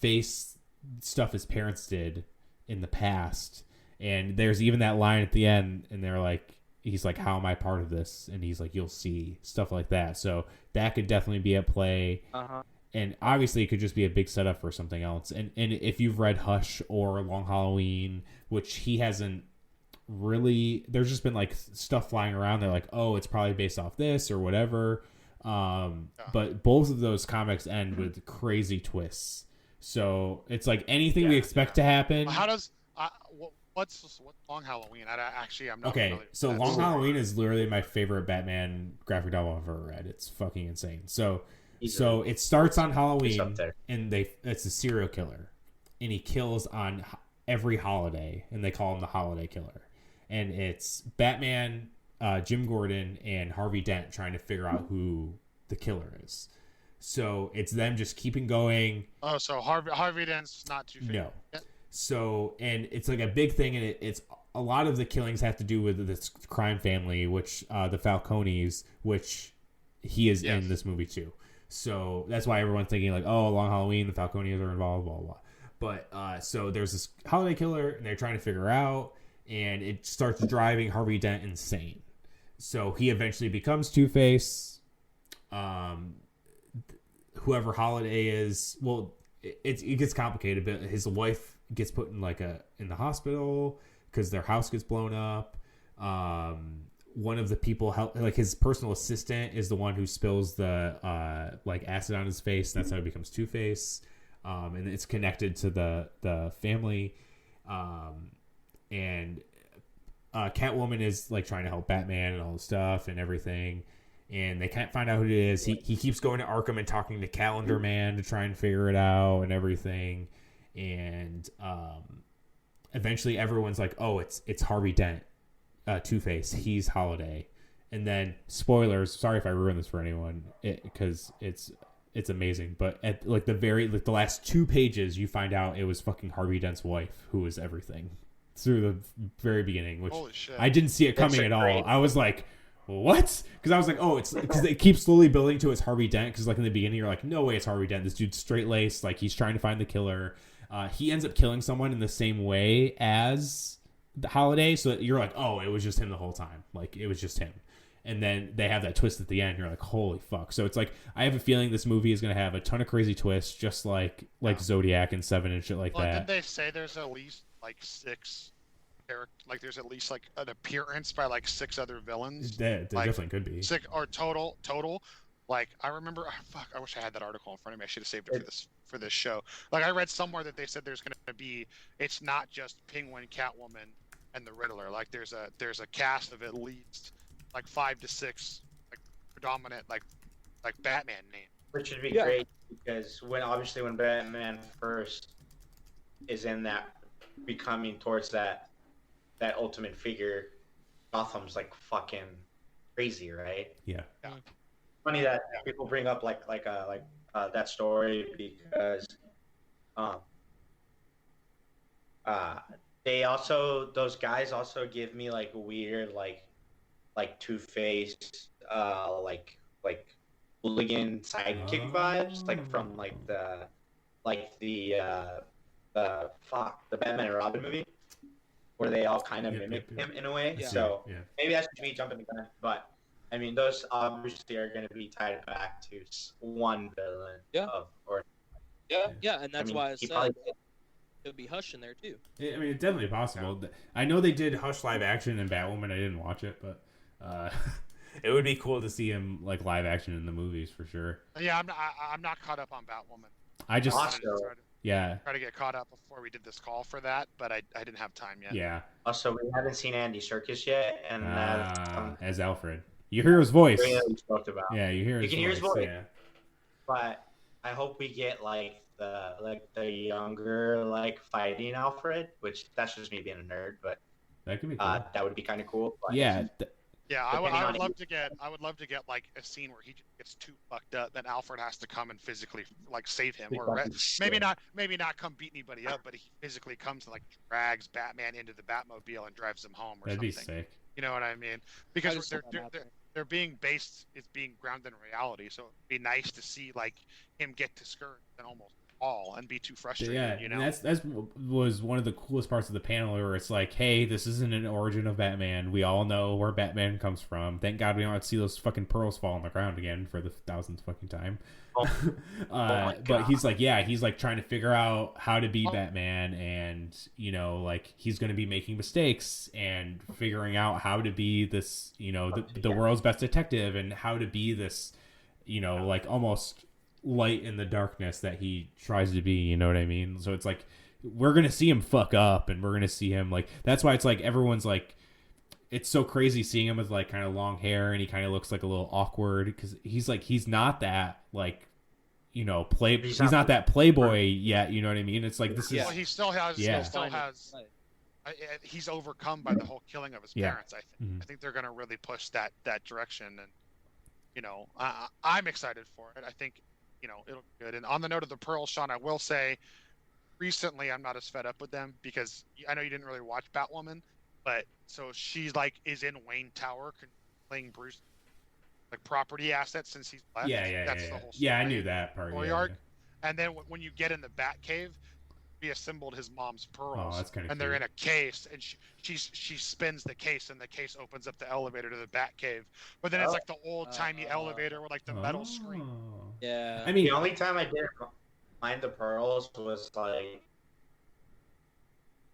face stuff his parents did in the past. And there's even that line at the end, and they're like, he's like, how am I part of this? And he's like, you'll see, stuff like that. So that could definitely be at play. And obviously it could just be a big setup for something else. And if you've read Hush or Long Halloween, which he hasn't really, there's just been like stuff flying around. They're like, oh, it's probably based off this or whatever. But both of those comics end with crazy twists. So it's like anything we expect to happen. How does... What's Long Halloween? I'm not familiar. So Long Halloween is literally my favorite Batman graphic novel I've ever read. It's fucking insane. So it starts on Halloween, and it's a serial killer, and he kills on every holiday, and they call him the Holiday Killer. And it's Batman, Jim Gordon, and Harvey Dent trying to figure out who the killer is. So it's them just keeping going. Oh, so Harvey Dent's not too famous. No. Yep. So, and it's like a big thing, and it's a lot of the killings have to do with this crime family, which the Falcones, which he is in this movie too. So that's why everyone's thinking like, oh, Long Halloween, the Falcones are involved, blah, blah, blah. But so there's this holiday killer, and they're trying to figure out, and it starts driving Harvey Dent insane. So he eventually becomes Two-Face. Whoever Holiday is, well, it gets complicated, but his wife gets put in in the hospital because their house gets blown up. One of the people like his personal assistant is the one who spills the like acid on his face. That's how he becomes Two-Face. And it's connected to the family. And Catwoman is like trying to help Batman and all the stuff and everything. And they can't find out who it is. He keeps going to Arkham and talking to Calendar Man to try and figure it out and everything. And eventually everyone's like, oh, it's Harvey Dent, Two-Face. He's Holiday. And then, spoilers, sorry if I ruin this for anyone, because it's amazing. But at like the last 2 pages, you find out it was fucking Harvey Dent's wife who was everything through the very beginning, which I didn't see it coming at all. I was like, what? Because I was like, oh, it's because they keep slowly building to it's Harvey Dent. Because like in the beginning, you're like, no way, it's Harvey Dent. This dude's straight laced. Like he's trying to find the killer. He ends up killing someone in the same way as the Holiday, so you're like, oh, it was just him the whole time. Like it was just him. And then they have that twist at the end. You're like, holy fuck. So it's like, I have a feeling this movie is going to have a ton of crazy twists, just like Zodiac and Seven and shit like that. Didn't they say there's at least like 6 like there's at least like an appearance by like 6 other villains. There Like, definitely could be. 6 or total. Like I remember, fuck, I wish I had that article in front of me. I should have saved it for this show. Like I read somewhere that they said there's going to be, it's not just Penguin, Catwoman, and the Riddler. Like there's a cast of at least like 5 to 6 like predominant like Batman names. Which would be great because when Batman first is in that becoming towards that ultimate figure, Gotham's like fucking crazy, right? Yeah. Funny that people bring up like that story because those guys also give me like weird like Two-Face like hooligan sidekick vibes, like from like the Batman and Robin movie, where they all kind of mimic him in a way. Yeah. So maybe that's just me jumping the gun, but I mean those obviously are going to be tied back to one villain. And that's why I said it'll be Hush in there too. I mean, it's definitely possible. Yeah. I know they did Hush live action in Batwoman. I didn't watch it, but it would be cool to see him like live action in the movies for sure. Yeah, I'm not caught up on Batwoman. I just try to get caught up before we did this call for that, but I didn't have time yet. Yeah. Also, we haven't seen Andy Serkis yet, and as Alfred, you hear his voice. Really talked about. Yeah, you can hear his voice. Yeah. But I hope we get like the younger like fighting Alfred, which that's just me being a nerd, but that could be cool. That would be kind of cool. But yeah. I would love to get like a scene where he gets too fucked up, then Alfred has to come and physically like save him, or maybe not come beat anybody up, but he physically comes and like drags Batman into the Batmobile and drives him home or That'd something. Be sick. You know what I mean? Because they're being grounded in reality, so it'd be nice to see like him get discouraged and almost fall and be too frustrated. Yeah, you know, and that's was one of the coolest parts of the panel where it's like, hey, this isn't an origin of Batman. We all know where Batman comes from. Thank God we don't have to see those fucking pearls fall on the ground again for the 1000th fucking time. But he's like trying to figure out how to be Batman, and you know, like he's going to be making mistakes and figuring out how to be this, you know, the world's best detective, and how to be this, you know, like almost light in the darkness that he tries to be, you know what I mean? So it's like we're gonna see him fuck up, and we're gonna see him like, that's why it's like everyone's like, it's so crazy seeing him with like kind of long hair, and he kind of looks like a little awkward because he's not that like, you know, he's not that playboy yet, you know what I mean? It's like this is he still has he's overcome by the whole killing of his parents. I think I think they're gonna really push that direction, and you know, I'm excited for it. I think, you know, it'll be good. And on the note of the pearls, Sean, I will say, recently I'm not as fed up with them because I know you didn't really watch Batwoman, but so she like is in Wayne Tower playing Bruce like property assets since he's left. That's the whole story. I knew that part. And then when you get in the Batcave, reassembled his mom's pearls. Oh, that's kind of. And they're in a case, and she spins the case, and the case opens up the elevator to the Batcave. But then it's like the old timey elevator with like the metal screen. Yeah. I mean, the only time I didn't mind the pearls was like,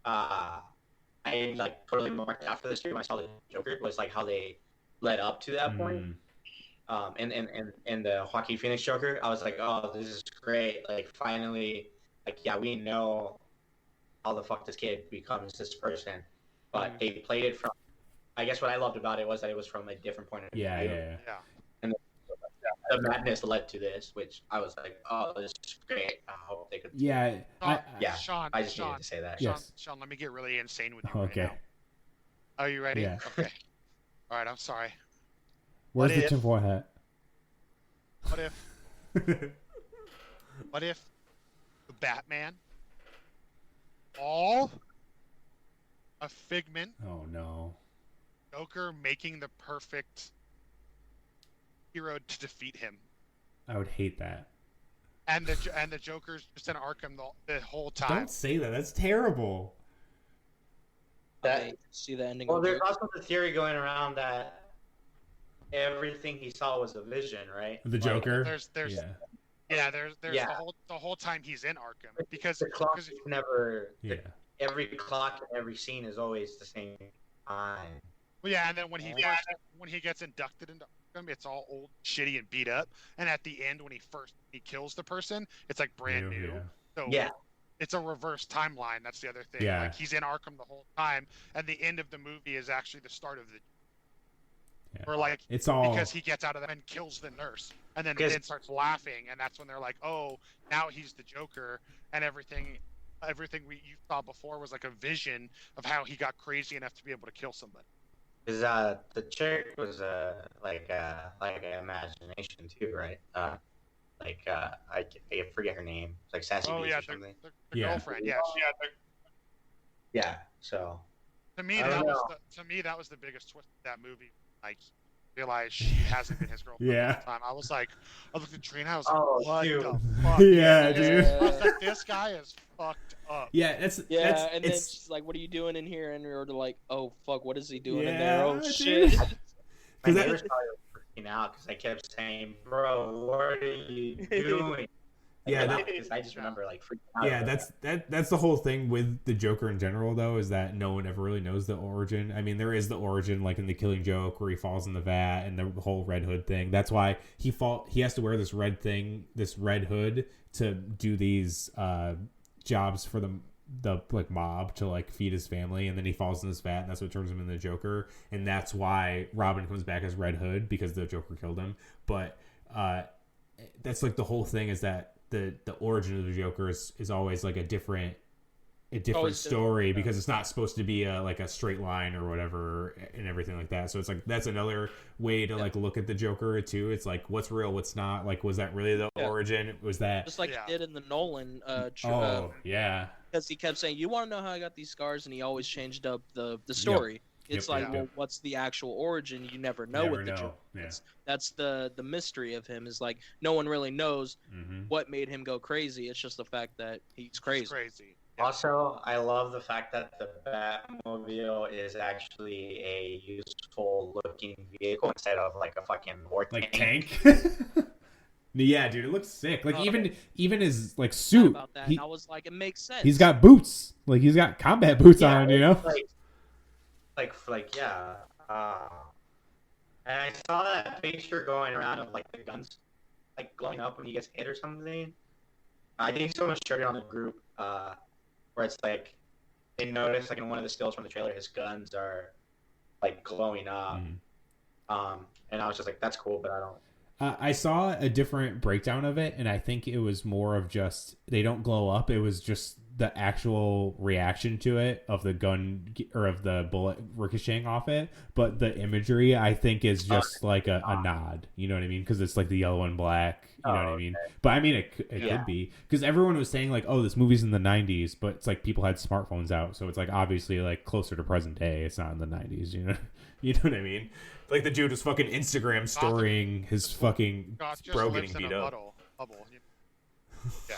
I like totally marked after this year when I saw the Joker, was like how they led up to that point. In the Joaquin Phoenix Joker, I was like, oh, this is great. Like finally, like, yeah, we know how the fuck this kid becomes this person, but they played it from, I guess what I loved about it was that it was from a different point of view. Yeah. And the madness led to this, which I was like, oh, this is great. I hope they could. Yeah. Sean, I just needed to say that. Sean, let me get really insane with you right okay. now. Are you ready? Yeah. Okay. All right, I'm sorry. Where's the tinfoil hat? What if the Batman all a figment? Oh no. Joker making the perfect hero to defeat him. I would hate that. And the Joker's just in Arkham the whole time. Don't say that. That's terrible. See the ending. Well, there's also the theory going around that everything he saw was a vision, right? The Joker. There's the whole time he's in Arkham because the clock never. every clock in every scene is always the same time. Well, yeah, and then when he gets inducted into Arkham, it's all old, shitty, and beat up. And at the end, when he kills the person, it's like brand new. Yeah. So Yeah. it's a reverse timeline. That's the other thing. Yeah. Like he's in Arkham the whole time, and the end of the movie is actually the start of the. Yeah. Or like it's all because he gets out of them and kills the nurse, and then starts laughing, and that's when they're like, "Oh, now he's the Joker," and everything you saw before was like a vision of how he got crazy enough to be able to kill somebody. Because the chick was like an imagination too, right? I forget her name. It's like Sassy Beats or something. The girlfriend. Yeah. Yeah. So. To me, that was the biggest twist of that movie. Like, realize she hasn't been his girlfriend the whole time. I looked at Trina. I was like, what the fuck? Yeah, dude. I was like, this guy is fucked up. Yeah, and then she's like, "What are you doing in here?" And you're like, "Oh fuck, what is he doing in there? Oh shit!" My neighbors probably were freaking out because I kept saying, "Bro, what are you doing?" Yeah, I just remember like freaking out. Yeah, that's the whole thing with the Joker in general, though, is that no one ever really knows the origin. I mean, there is the origin, like in The Killing Joke, where he falls in the vat, and the whole Red Hood thing. That's why he has to wear this red hood to do these jobs for the like mob to like feed his family, and then he falls in this vat, and that's what turns him into the Joker, and that's why Robin comes back as Red Hood, because the Joker killed him. But that's like the whole thing, is that the origin of the Joker is always like a different story, because it's not supposed to be like a straight line or whatever and everything like that. So it's like that's another way to like look at the Joker too. It's like what's real, what's not. Like, was that really the origin? Was that just like he did in the Nolan? Because he kept saying, "You want to know how I got these scars?" And he always changed up the story. Yep. It's well, what's the actual origin? You never know with the Joker. Yeah. That's the mystery of him, is like no one really knows what made him go crazy. It's just the fact that he's crazy. Yeah. Also, I love the fact that the Batmobile is actually a useful-looking vehicle instead of like a fucking war tank. Yeah, dude, it looks sick. Like even his like suit. About that. I was like, it makes sense. He's got boots. Like he's got combat boots on. You know. Yeah. And I saw that picture going around of like the guns, like glowing up when he gets hit or something. I think someone shared it on the group, where it's like they noticed like in one of the stills from the trailer, his guns are like glowing up. And I was just like, that's cool, but I don't. I saw a different breakdown of it, and I think it was more of just they don't glow up. It was just the actual reaction to it of the gun or of the bullet ricocheting off it. But the imagery, I think, is just like a nod. You know what I mean? Because it's like the yellow and black. You know what I mean? But I mean, it could be, because everyone was saying like, oh, this movie's in the 90s, but it's like people had smartphones out, so it's like obviously like closer to present day. It's not in the 90s. You know what I mean? Like the dude was fucking Instagram storying his fucking bro getting beat up. Yeah.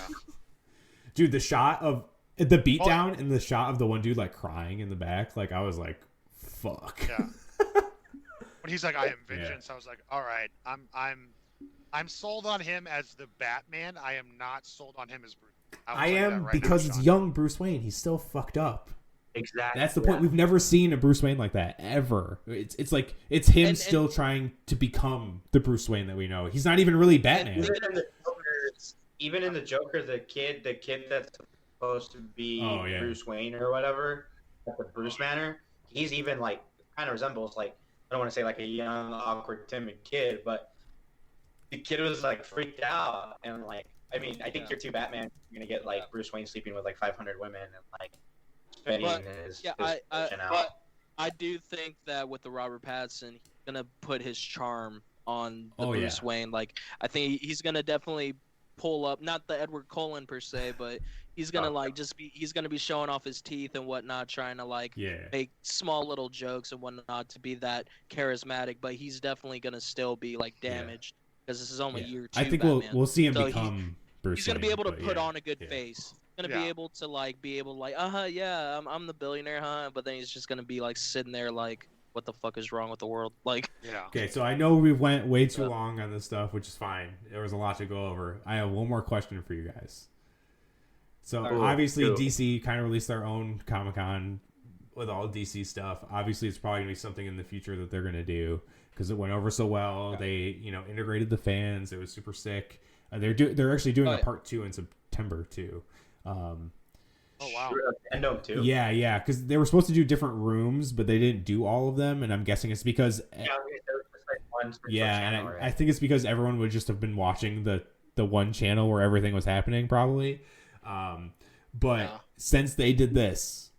Dude, the shot of the beatdown and the shot of the one dude like crying in the back, like I was like, fuck. Yeah. When he's like, I am vengeance, I was like, all right, I'm sold on him as the Batman. I am not sold on him as Bruce. I am, because it's young Bruce Wayne. He's still fucked up. Exactly. That's the point. We've never seen a Bruce Wayne like that ever. It's like it's him still trying to become the Bruce Wayne that we know. He's not even really Batman. Even in the Joker, the kid that's supposed to be Bruce Wayne or whatever, at the Bruce Manor, he's even like kind of resembles like, I don't want to say like a young, awkward, timid kid, but the kid was like freaked out, and like, I mean, I think you're too Batman. You're gonna get like Bruce Wayne sleeping with like 500 women and like spending his but I do think that with the Robert Pattinson, he's gonna put his charm on the Bruce Wayne. Like, I think he's gonna definitely pull up, not the Edward Cullen per se, but he's gonna he's gonna be showing off his teeth and whatnot, trying to like make small little jokes and whatnot to be that charismatic. But he's definitely gonna still be like damaged, because this is only year 2. I think Batman. we'll see him become Bruce. He's gonna be able to put on a good face. He's gonna be able to like I'm the billionaire, huh? But then he's just gonna be like sitting there like, what the fuck is wrong with the world? Like, Okay, so I know we went way too long on this stuff, which is fine. There was a lot to go over. I have one more question for you guys. So Cool, obviously cool. DC kind of released their own Comic-Con with all DC stuff. Obviously, it's probably gonna be something in the future that they're gonna do because it went over so well. They integrated the fans. It was super sick. They're actually doing a part 2 in September too. Oh wow. FanDome too. Yeah, because they were supposed to do different rooms, but they didn't do all of them, and I'm guessing it's because I think it's because everyone would just have been watching the one channel where everything was happening, probably. But since they did this,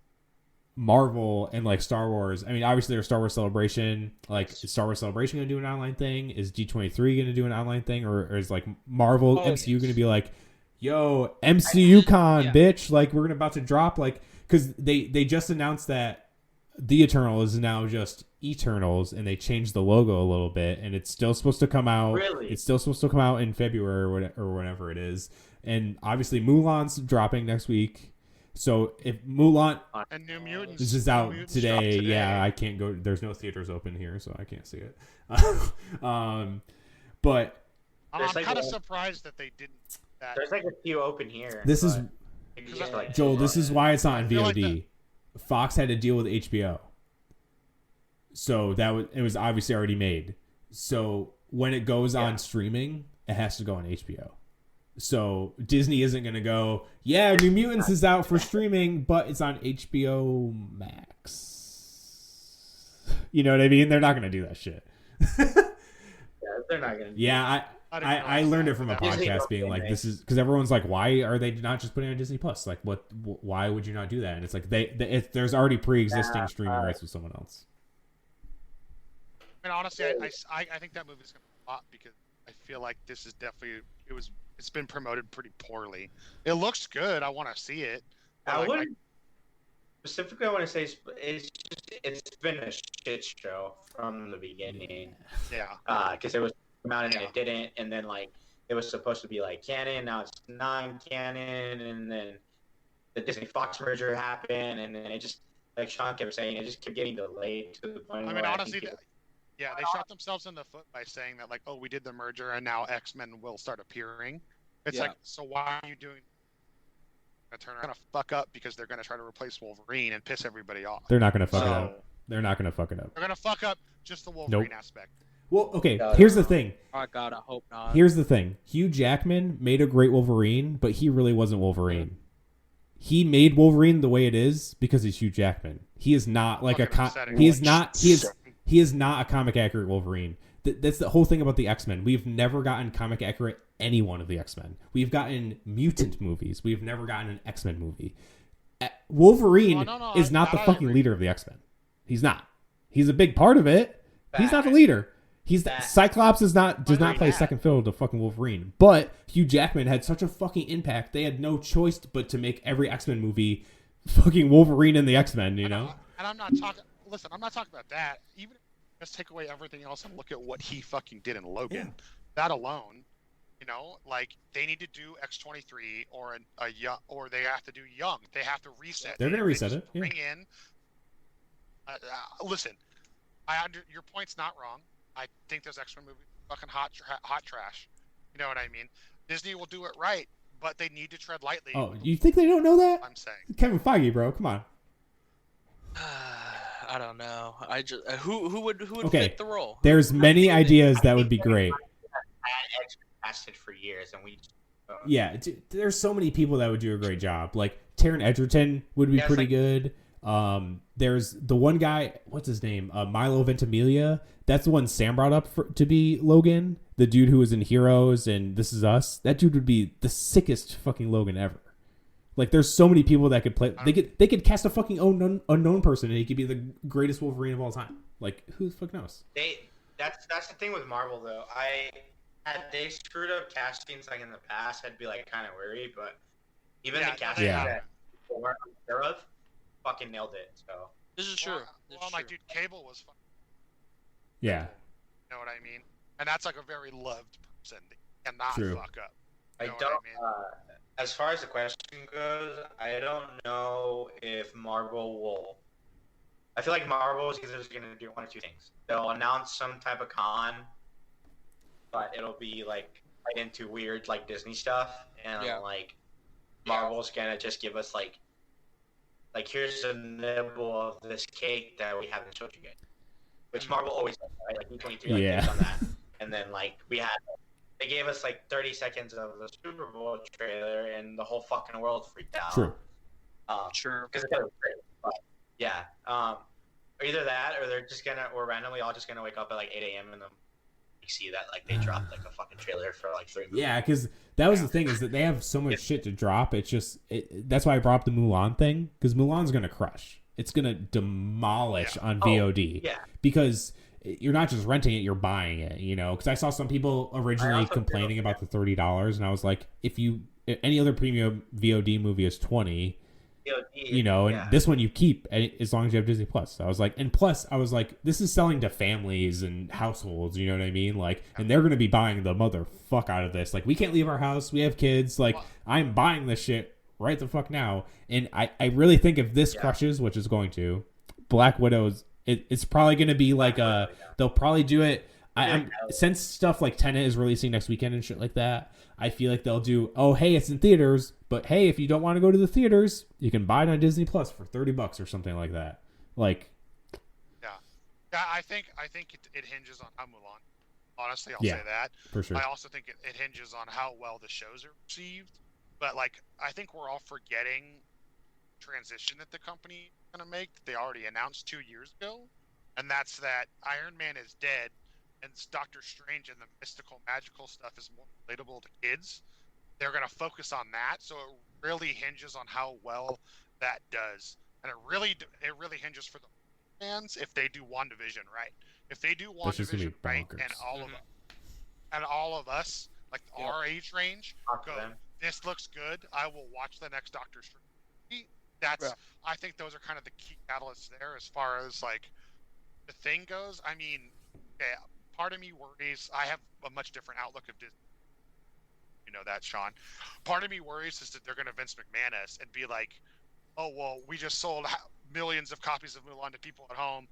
Marvel and like Star Wars, I mean, obviously there's Star Wars Celebration. Like, is Star Wars Celebration going to do an online thing? Is D23 going to do an online thing, or is like Marvel MCU going to be like, yo, MCU Con, bitch? Like, we're about to drop, like, because they just announced that The Eternal is now just Eternals, and they changed the logo a little bit, and it's still supposed to come out. Really? It's still supposed to come out in February or whenever it is. And obviously Mulan's dropping next week. So if Mulan and New Mutants, this is New out Mutants today, dropped yeah, I can't go. There's no theaters open here, so I can't see it. But I'm kind of surprised that they didn't. There's like a few open here. This is like Joel. This is why it's not in feel VOD. like Fox had to deal with HBO, so it was obviously already made. So when it goes on streaming, it has to go on HBO. So Disney isn't going to go, yeah, New Mutants is out for streaming, but it's on HBO Max. You know what I mean? They're not going to do that shit. They're not going to. Yeah, I learned it from a podcast being like, this is because everyone's like, why are they not just putting it on Disney Plus? Like, why would you not do that? And it's like there's already pre-existing streaming rights with someone else. I mean, honestly, I think that movie's gonna flop because I feel like this is definitely it's been promoted pretty poorly. It looks good. I want to see it. I wouldn't specifically. I want to say it's been a shit show from the beginning. Yeah. Because it was out and it didn't, and then like it was supposed to be like canon, now it's non-canon, and then the Disney Fox merger happened, and then it just, like Sean kept saying, it just kept getting delayed to the point. I mean, honestly, they shot themselves in the foot by saying that, like, oh, we did the merger and now X-Men will start appearing. It's like, so why are you doing? They're gonna fuck up because they're gonna try to replace Wolverine and piss everybody off. They're not gonna fuck it up. They're not gonna fuck it up. They're gonna fuck up just the Wolverine aspect. Well, okay, here's the thing. Oh, God, I hope not. Here's the thing. Hugh Jackman made a great Wolverine, but he really wasn't Wolverine. He made Wolverine the way it is because he's Hugh Jackman. He is not like he is not a comic accurate Wolverine. That's the whole thing about the X-Men. We've never gotten comic accurate any one of the X-Men. We've gotten mutant movies. We've never gotten an X-Men movie. Wolverine is not the fucking leader of the X-Men. He's not. He's a big part of it. He's not the leader. Cyclops does not play second fiddle to fucking Wolverine. But Hugh Jackman had such a fucking impact. They had no choice but to make every X-Men movie fucking Wolverine and the X-Men, you know? And I'm not talking. Listen, I'm not talking about that. Even if let's take away everything else and look at what he fucking did in Logan. Yeah. That alone, you know, like they need to do X-23 or a young, or they have to do Young. They have to reset. They're gonna reset it. Bring in. Listen, your point's not wrong. I think those X-Men movies are fucking hot trash. You know what I mean? Disney will do it right, but they need to tread lightly. Oh, you think they don't know that? I'm saying. Kevin Feige, bro, come on. I don't know. I just who would okay. fit the role? There's many ideas that would be great. Lasted for years, and we. Yeah, there's so many people that would do a great job. Like Taron Egerton would be pretty good. There's the one guy, what's his name? Milo Ventimiglia. That's the one Sam brought up to be Logan, the dude who was in Heroes and This Is Us. That dude would be the sickest fucking Logan ever. Like, there's so many people that could play. They could cast a fucking unknown person, and he could be the greatest Wolverine of all time. Like, who the fuck knows? That's the thing with Marvel, though. Had they screwed up castings like in the past, I'd be like kind of worried. But even the casting that people weren't aware of, fucking nailed it. So this is true. Like, dude, Cable was fun. Yeah. You know what I mean? And that's like a very loved person and not fuck up. I mean? As far as the question goes, I don't know if Marvel will. I feel like Marvel is either going to do one or two things. They'll announce some type of con, but it'll be like right into weird like Disney stuff, and like Marvel's gonna just give us like here's a nibble of this cake that we haven't showed you yet. Which Marvel always does, right? Like D23 like Yeah. takes on that. And then like they gave us like 30 seconds of the Super Bowl trailer and the whole fucking world freaked out. True. Sure. Because it's great. But yeah. Either that or they're just gonna or randomly all just gonna wake up at like 8 a.m. and then see that like they dropped like a fucking trailer for like 3 minutes. Yeah, because that was the thing is that they have so much shit to drop. It's just that's why I brought up the Mulan thing because Mulan's gonna crush. It's gonna demolish on VOD. Yeah. Because you're not just renting it, you're buying it. You know, because I saw some people originally complaining about the $30, and I was like, if any other premium VOD movie is $20. You know, and this one you keep as long as you have Disney Plus. So I was like, and plus I was like, this is selling to families and households. You know what I mean? Like, and they're gonna be buying the motherfuck out of this. Like, we can't leave our house. We have kids. Like, I'm buying this shit right the fuck now. And I really think if this crushes, which is going to, Black Widow's, it's probably gonna be like they'll probably do it. Since stuff like Tenet is releasing next weekend and shit like that, I feel like they'll do, oh, hey, it's in theaters, but hey, if you don't want to go to the theaters, you can buy it on Disney Plus for $30 or something like that. Like, yeah, I think it hinges on how Mulan. Honestly, I'll say that for sure. I also think it hinges on how well the shows are received. But like, I think we're all forgetting transition that the company is gonna make that they already announced 2 years ago, and that's that Iron Man is dead. And Doctor Strange and the mystical, magical stuff is more relatable to kids. They're going to focus on that, so it really hinges on how well that does. And it really hinges for the fans if they do WandaVision right. If they do WandaVision right, and all of us, like our age range, go, this looks good, I will watch the next Doctor Strange. I think those are kind of the key catalysts there as far as like the thing goes. I mean, part of me worries. I have a much different outlook of Disney. You know that, Sean. Part of me worries is that they're going to Vince McMahon us and be like, "Oh well, we just sold millions of copies of Mulan to people at home.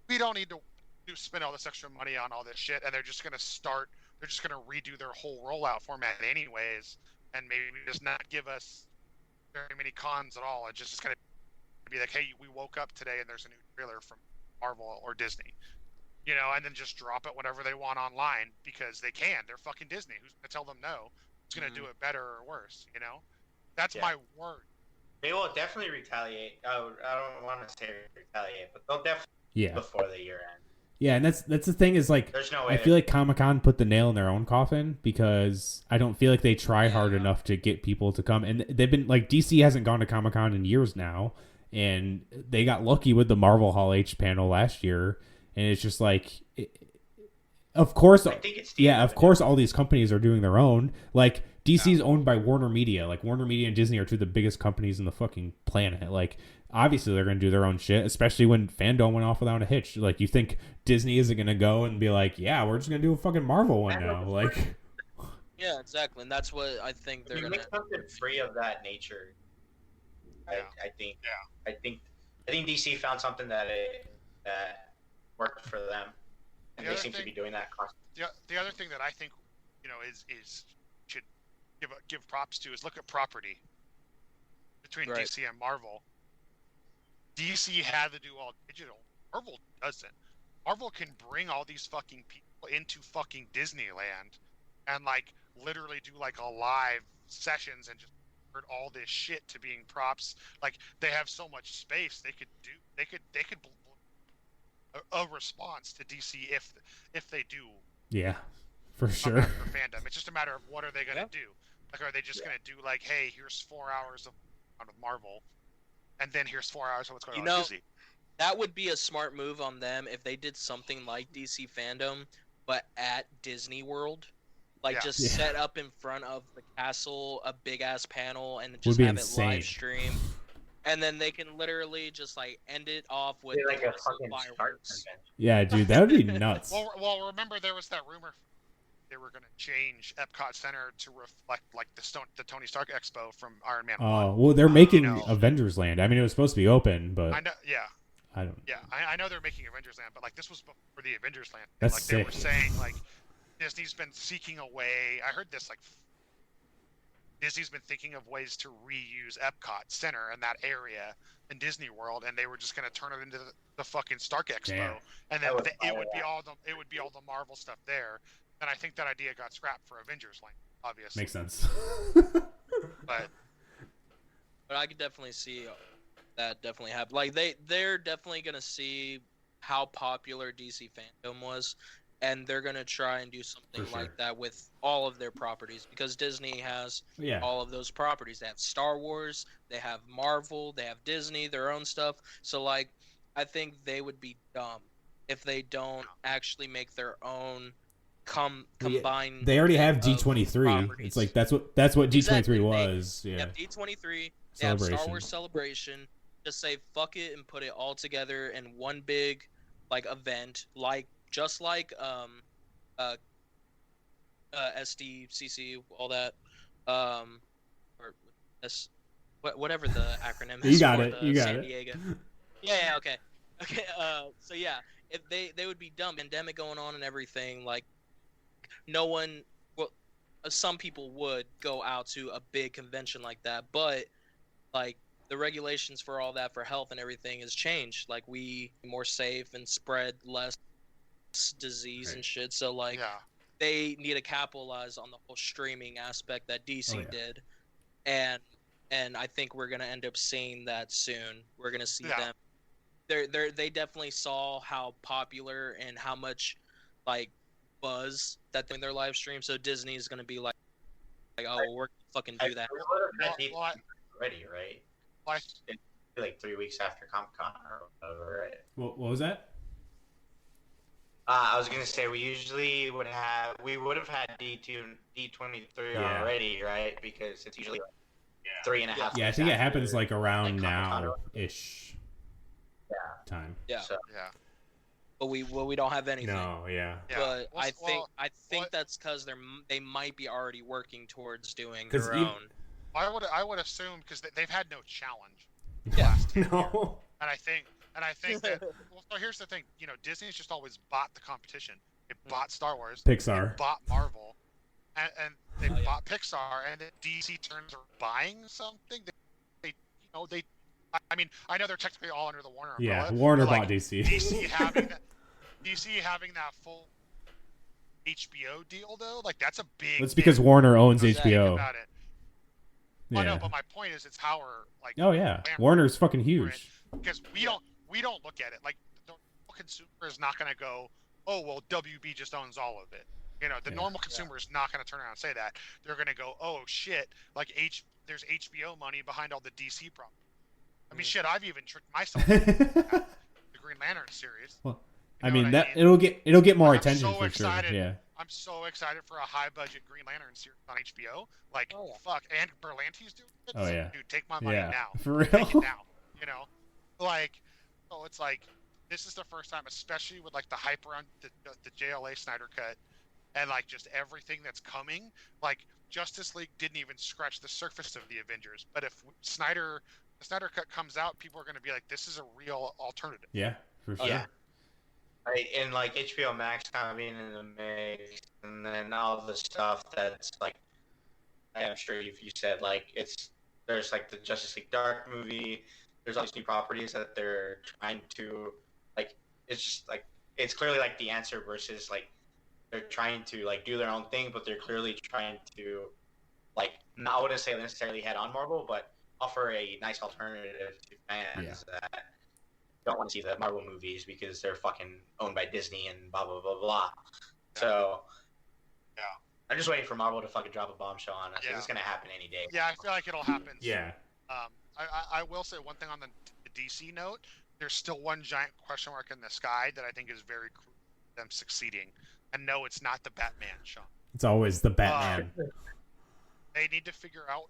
We don't need to spend all this extra money on all this shit." And they're just going to start. They're just going to redo their whole rollout format anyways, and maybe just not give us very many cons at all. It's just going to be like, "Hey, we woke up today and there's a new trailer from Marvel or Disney." You know, and then just drop it whenever they want online because they can. They're fucking Disney. Who's going to tell them no? Who's going to do it better or worse? You know, that's my word. They will definitely retaliate. I don't want to say retaliate, but they'll definitely before the year end. Yeah, and that's the thing is like, there's no way I feel like Comic-Con put the nail in their own coffin because I don't feel like they try hard enough to get people to come. And they've been like, DC hasn't gone to Comic-Con in years now, and they got lucky with the Marvel Hall H panel last year. And it's just like, of course, of course, all these companies are doing their own. Like, DC is owned by Warner Media. Like, Warner Media and Disney are two of the biggest companies in the fucking planet. Like, obviously, they're going to do their own shit, especially when FanDome went off without a hitch. Like, you think Disney isn't going to go and be like, yeah, we're just going to do a fucking Marvel one now. Like, yeah, exactly. And that's what I think they're going to make something free of that nature. I think DC found something that worked for them, and they seem to be doing that constantly. The other thing that I think, you know, is should give props to is look at property between DC and Marvel. DC had to do all digital. Marvel doesn't. Marvel can bring all these fucking people into fucking Disneyland and like literally do like a live sessions and just convert all this shit to being props. Like, they have so much space they could a response to DC if they do. Yeah, for sure. For FanDome, it's just a matter of what are they going to do. Like, are they just going to do like, hey, here's 4 hours of Marvel, and then here's 4 hours of what's going on with Disney? That would be a smart move on them if they did something like DC FanDome, but at Disney World. Like, just set up in front of the castle, a big-ass panel, and just have it live stream. And then they can literally just, like, end it off with like a fucking fireworks. Yeah, dude, that would be nuts. Well, remember there was that rumor they were going to change Epcot Center to reflect, like, the Tony Stark Expo from Iron Man 1. Oh, well, they're making Avengers Land. I mean, it was supposed to be open, but... I know, I know they're making Avengers Land, but, like, this was before the Avengers Land. That's like, sick. They were saying, like, Disney's been seeking a way. I heard this, like, Disney's been thinking of ways to reuse Epcot Center and that area in Disney World, and they were just going to turn it into the fucking Stark Expo, Damn. and then it would be all the Marvel stuff there. And I think that idea got scrapped for Avengers Land, obviously. Makes sense. But I could definitely see that definitely happen. Like they're definitely gonna see how popular DC FanDome was, and they're gonna try and do something like that with all of their properties, because Disney has all of those properties. They have Star Wars, they have Marvel, they have Disney, their own stuff. So like, I think they would be dumb if they don't actually make their own combine. They already have D23. It's like that's what D23 was. They have D23. They have Star Wars Celebration. Just say fuck it and put it all together in one big like event, like just like SDCC, all that, or whatever the acronym is. You got for it. The You got San it. Diego. Yeah. Okay. So yeah, if they would be dumb. Pandemic going on and everything. Like no one. Well, some people would go out to a big convention like that, but like the regulations for all that for health and everything has changed. Like we more safe and spread less disease and shit. So like they need to capitalize on the whole streaming aspect that DC did, and I think we're gonna end up seeing that soon. We're gonna see them. They definitely saw how popular and how much like buzz that in their live stream. So Disney is gonna be like oh, we're gonna fucking do that. Already, right? It's like 3 weeks after Comic-Con or whatever, right? What was that? I was gonna say we would have had D23 already, right? Because it's usually 3.5. Yeah, I think it happens like around now-ish time. Yeah. So, But we don't have anything. No, But I think that's because they might be already working towards doing their own. I would assume because they've had no challenge. No. And I think that so here's the thing, Disney's just always bought the competition. They bought Star Wars, Pixar, they bought Marvel, and they bought Pixar, and then DC turns are buying something. They I mean, I know they're technically all under the Warner umbrella. Yeah, Warner bought DC. DC having that full HBO deal though, like that's a big. It's because Warner owns HBO. About it. Yeah. I know, but my point is, it's how we're like. Oh yeah, Warner's fucking huge. Because we don't look at it like the consumer is not going to go, oh well, WB just owns all of it. The normal consumer is not going to turn around and say that. They're going to go, oh shit, like there's HBO money behind all the DC properties. I mean, shit, I've even tricked myself. The Green Lantern series. Well, I mean it'll get more attention for excited. Sure. Yeah. I'm so excited for a high budget Green Lantern series on HBO. Like, fuck, and Berlanti's doing it. Oh yeah. Dude, take my money now. For real. Take it now. Like, it's like this is the first time, especially with like the hype around the JLA Snyder cut, and like just everything that's coming. Like Justice League didn't even scratch the surface of the Avengers, but if the Snyder cut comes out, people are going to be like, this is a real alternative. Yeah, for sure. Yeah. Right, and like HBO Max kind of being in the mix, and then all the stuff that's like, I'm sure you said like there's like the Justice League Dark movie. There's all these new properties that they're trying to like. It's just like it's clearly like the answer versus like they're trying to like do their own thing, but they're clearly trying to like I wouldn't say necessarily head on Marvel, but offer a nice alternative to fans that don't want to see the Marvel movies because they're fucking owned by Disney and blah blah blah blah. So I'm just waiting for Marvel to fucking drop a bombshell on us. Yeah. It's gonna happen any day. Yeah, I feel like it'll happen. Yeah. I will say one thing on the DC note. There's still one giant question mark in the sky that I think is very crucial to them succeeding. And no, it's not the Batman, Sean. It's always the Batman. They need to figure out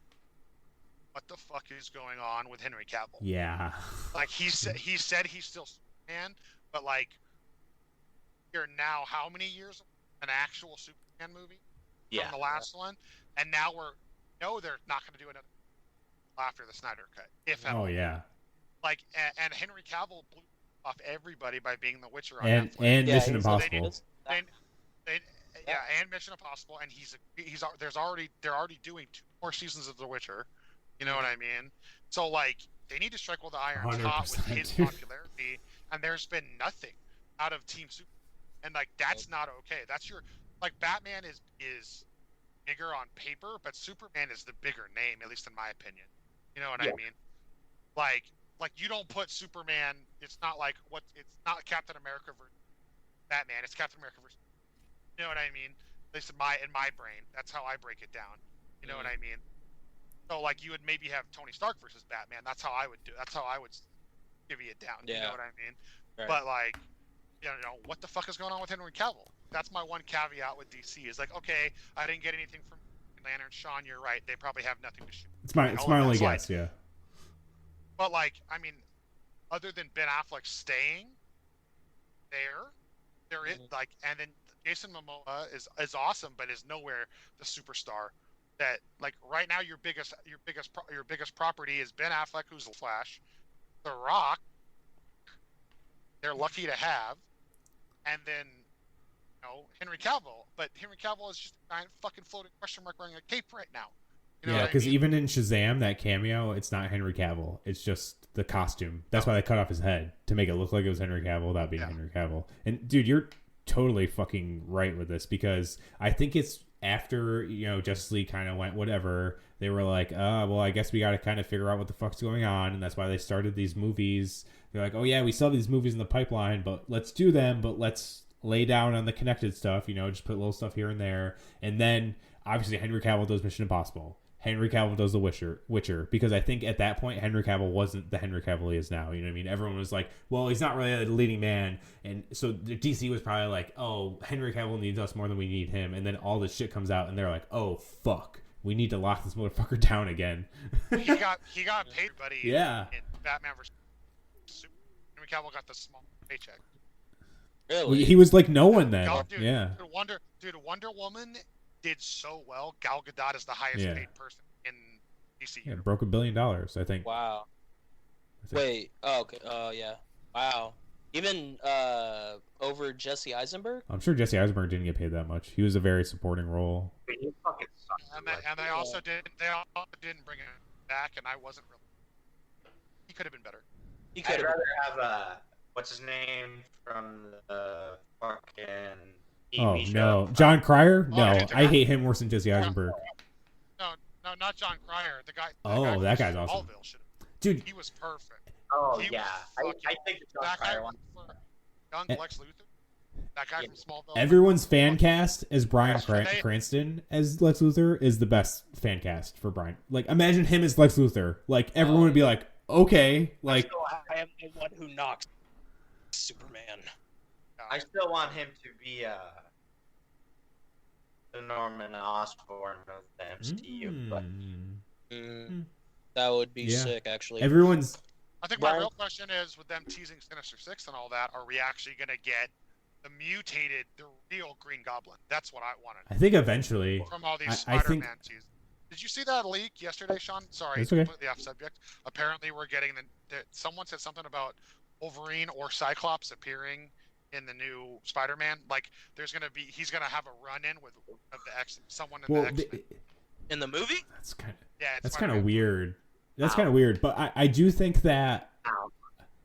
what the fuck is going on with Henry Cavill. Yeah. Like he said he's still Superman, but like here now how many years an actual Superman movie from the last one, and now they're not going to do another after the Snyder cut. Like and Henry Cavill blew off everybody by being the Witcher on Netflix. And Mission Impossible. and Mission Impossible, and they're already doing 2 more seasons of The Witcher. You know what I mean? So like they need to strike while the iron's hot with his popularity, and there's been nothing out of Team Super, and like that's not okay. That's your Batman is bigger on paper, but Superman is the bigger name, at least in my opinion. You know what I mean? Like you don't put Superman. It's not not Captain America versus Batman. It's Captain America versus. You know what I mean? At least in my brain, that's how I break it down. You know what I mean? So like you would maybe have Tony Stark versus Batman. That's how I would do. That's how I would divvy it down. Yeah. You know what I mean? Right. But like, you know, what the fuck is going on with Henry Cavill? That's my one caveat with DC. Is like, okay, I didn't get anything from Lantern. Sean, you're right. They probably have nothing to shoot. It's my only guess. Yeah. But like, I mean, other than Ben Affleck staying there is like, and then Jason Momoa is awesome, but is nowhere the superstar that like right now your biggest property is Ben Affleck, who's the Flash, The Rock. They're lucky to have, and then Henry Cavill, but Henry Cavill is just a giant fucking floating question mark wearing a cape right now. You know because even in Shazam, that cameo, it's not Henry Cavill. It's just the costume. That's why they cut off his head to make it look like it was Henry Cavill without being Henry Cavill. And dude, you're totally fucking right with this, because I think it's after Justice League kind of went whatever. They were like, well, I guess we got to kind of figure out what the fuck's going on, and that's why they started these movies. They're like, oh yeah, we still have these movies in the pipeline, but let's do them, but let's lay down on the connected stuff. Just put little stuff here and there, and then obviously Henry Cavill does Mission Impossible. Henry Cavill does The Witcher, because I think at that point Henry Cavill wasn't the Henry Cavill he is now. You know what I mean? Everyone was like, well, he's not really the leading man, and so the DC was probably like, oh, Henry Cavill needs us more than we need him, and then all this shit comes out, and they're like, oh fuck, we need to lock this motherfucker down again. he got paid, buddy. Yeah. In Batman vs. Superman, Henry Cavill got the small paycheck. Really? He was like no one then. Wonder Woman did so well. Gal Gadot is the highest paid person in DC. Yeah, broke $1 billion, I think. Wow. Wait. Oh, okay. Oh, yeah. Wow. Even over Jesse Eisenberg? I'm sure Jesse Eisenberg didn't get paid that much. He was a very supporting role. He fucking sucks. And they also didn't bring him back, and I wasn't really. He could have been better. I'd rather have what's his name from the fucking. Oh no, John Cryer? No, I hate him worse than Jesse Eisenberg. No, not John Cryer. The guy. Oh, that guy's awesome. Dude, he was perfect. Oh yeah, I think the John Cryer one. Young Lex Luthor. That guy from Smallville. Everyone's fan cast as Bryan Cranston as Lex Luthor is the best fan cast for Bryan. Like, imagine him as Lex Luthor. Like, everyone would be like, okay, like. I am the one who knocks Superman. I still want him to be the Norman Osborn of the MCU, but that would be sick, actually. Everyone's. I think my real question is, with them teasing Sinister Six and all that, are we actually going to get the real Green Goblin? That's what I wanted. I think eventually. From all these Spider-Man teasers. Did you see that leak yesterday, Sean? Sorry, it's okay. Completely off subject. Apparently, we're getting someone said something about Wolverine or Cyclops appearing in the new Spider-Man. Like, he's gonna have a run-in with someone in the X-Men. In the movie? That's kind of weird. That's kind of weird, but I do think that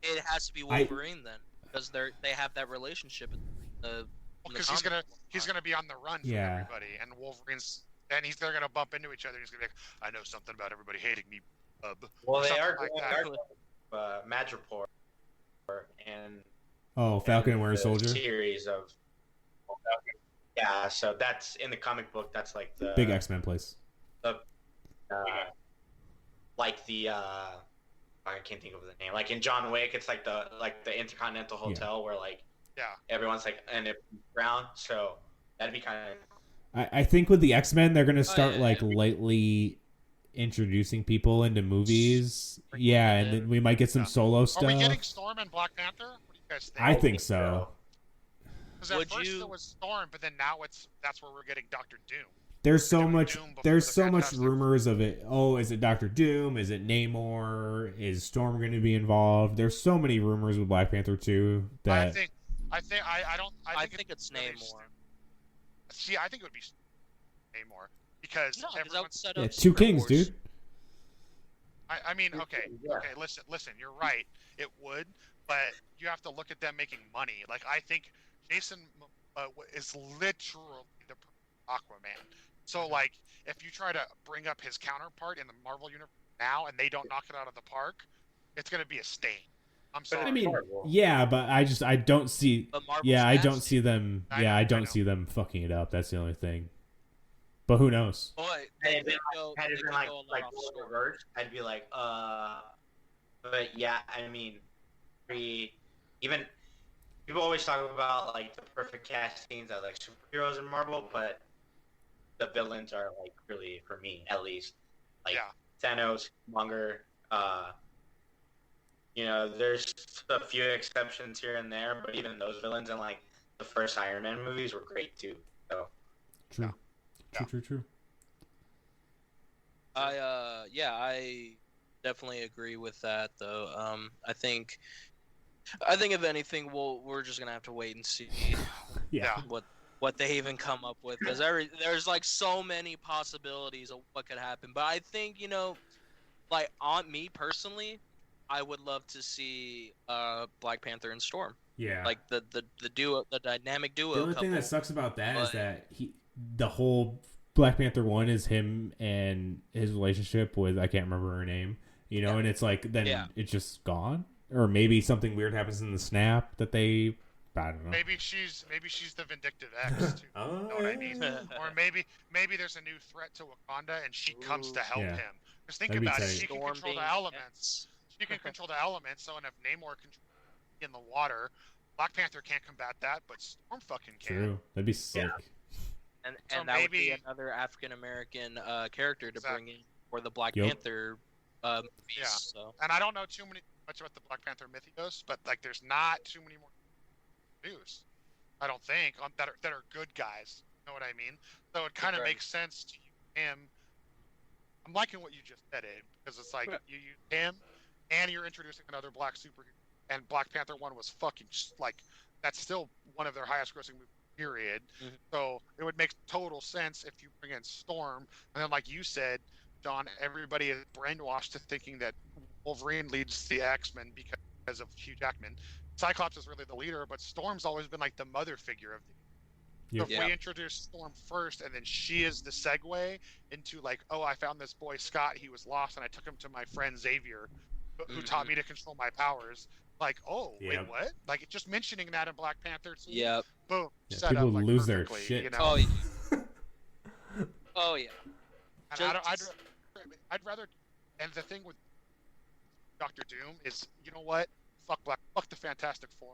it has to be Wolverine then, because they have that relationship. Because he's gonna be on the run from everybody, and Wolverine's they're gonna bump into each other. And he's gonna be like, I know something about everybody hating me, bub. Well, they are Madripoor and Falcon and Winter Soldier series of so that's in the comic book. That's like the big X-Men place. I can't think of the name. Like in John Wick, it's like the Intercontinental Hotel where everyone's like in the ground. So that'd be kind of. I think with the X-Men, they're gonna start lightly introducing people into movies. Yeah, and then we might get some solo stuff. Are we getting Storm and Black Panther? What do you guys think? I think so. Because at first it was Storm, but then now that's where we're getting Doctor Doom. There's so much rumors of it. Oh, is it Doctor Doom? Is it Namor? Is Storm going to be involved? There's so many rumors with Black Panther 2 that I think it's Namor. See, I think it would be Namor because No, because that everyone. would set Yeah, up two Secret kings, Wars. dude. I mean, okay, Yeah. okay. Listen. You're right. It would, but you have to look at them making money. Like I think Jason is literally the Aquaman. So like, if you try to bring up his counterpart in the Marvel universe now and they don't knock it out of the park, it's gonna be a stain. I'm sorry. I mean, Horrible. yeah, but I don't see. But Marvel's Yeah, I don't nasty. see them. I Yeah, know, I I don't know. see them fucking it up. That's the only thing. But who knows? But Had they it been go, had they it could been like go a lot like off role story. reverse, I'd be like, But yeah, I mean, even people always talk about like the perfect castings of like superheroes in Marvel, but the villains are like really, for me at least, like Yeah. Thanos, Monger. There's a few exceptions here and there, but even those villains in like the first Iron Man movies were great too. So True. Yeah. True. I definitely agree with that though. I think if anything, we're just gonna have to wait and see Yeah. what they even come up with, because there's like so many possibilities of what could happen. But I think, like on me personally, I would love to see Black Panther and Storm, Yeah. like the duo, the dynamic duo. The only couple. thing that sucks about that is but- that the whole Black Panther 1 is him and his relationship with, I can't remember her name, Yeah. and it's like, then Yeah. it's just gone. Or maybe something weird happens in the snap that they, I don't know. Maybe she's the vindictive X too. Oh, You know what I mean? Or maybe there's a new threat to Wakanda and she comes to help Yeah. him. Just think That'd be about it. tight. She can Storm control the being elements. She can control the elements. So, and if Namor can in the water, Black Panther can't combat that, but Storm fucking can. True. That'd be sick. and So that would be maybe- another African American character to Exactly. bring in for the Black Yup. Panther movies. Yeah. So And I don't know much about the Black Panther mythos, but like, there's not too many more news. I don't think that are good guys. You know what I mean? So it kind of Right. makes sense to use him. I'm liking what you just said, Abe, because it's like you use him, and you're introducing another black superhero. And Black Panther 1 was fucking like, that's still one of their highest grossing movies. Period. Mhm. So it would make total sense if you bring in Storm, and then like you said, John, everybody is brainwashed to thinking that Wolverine leads the X-Men because of Hugh Jackman. Cyclops is really the leader, but Storm's always been like the mother figure of the. Yep. So if we introduce Storm first, and then she is the segue into like, oh, I found this boy Scott, he was lost, and I took him to my friend Xavier, who taught me to control my powers. Like, oh, Yep. wait, what? Like, just mentioning that in Black Panther 2, yeah. boom, Yeah, set people up like lose their perfectly, shit. You know? Oh yeah. Oh yeah. And I'd rather. And the thing with Doctor Doom is, you know what? Fuck the Fantastic Four.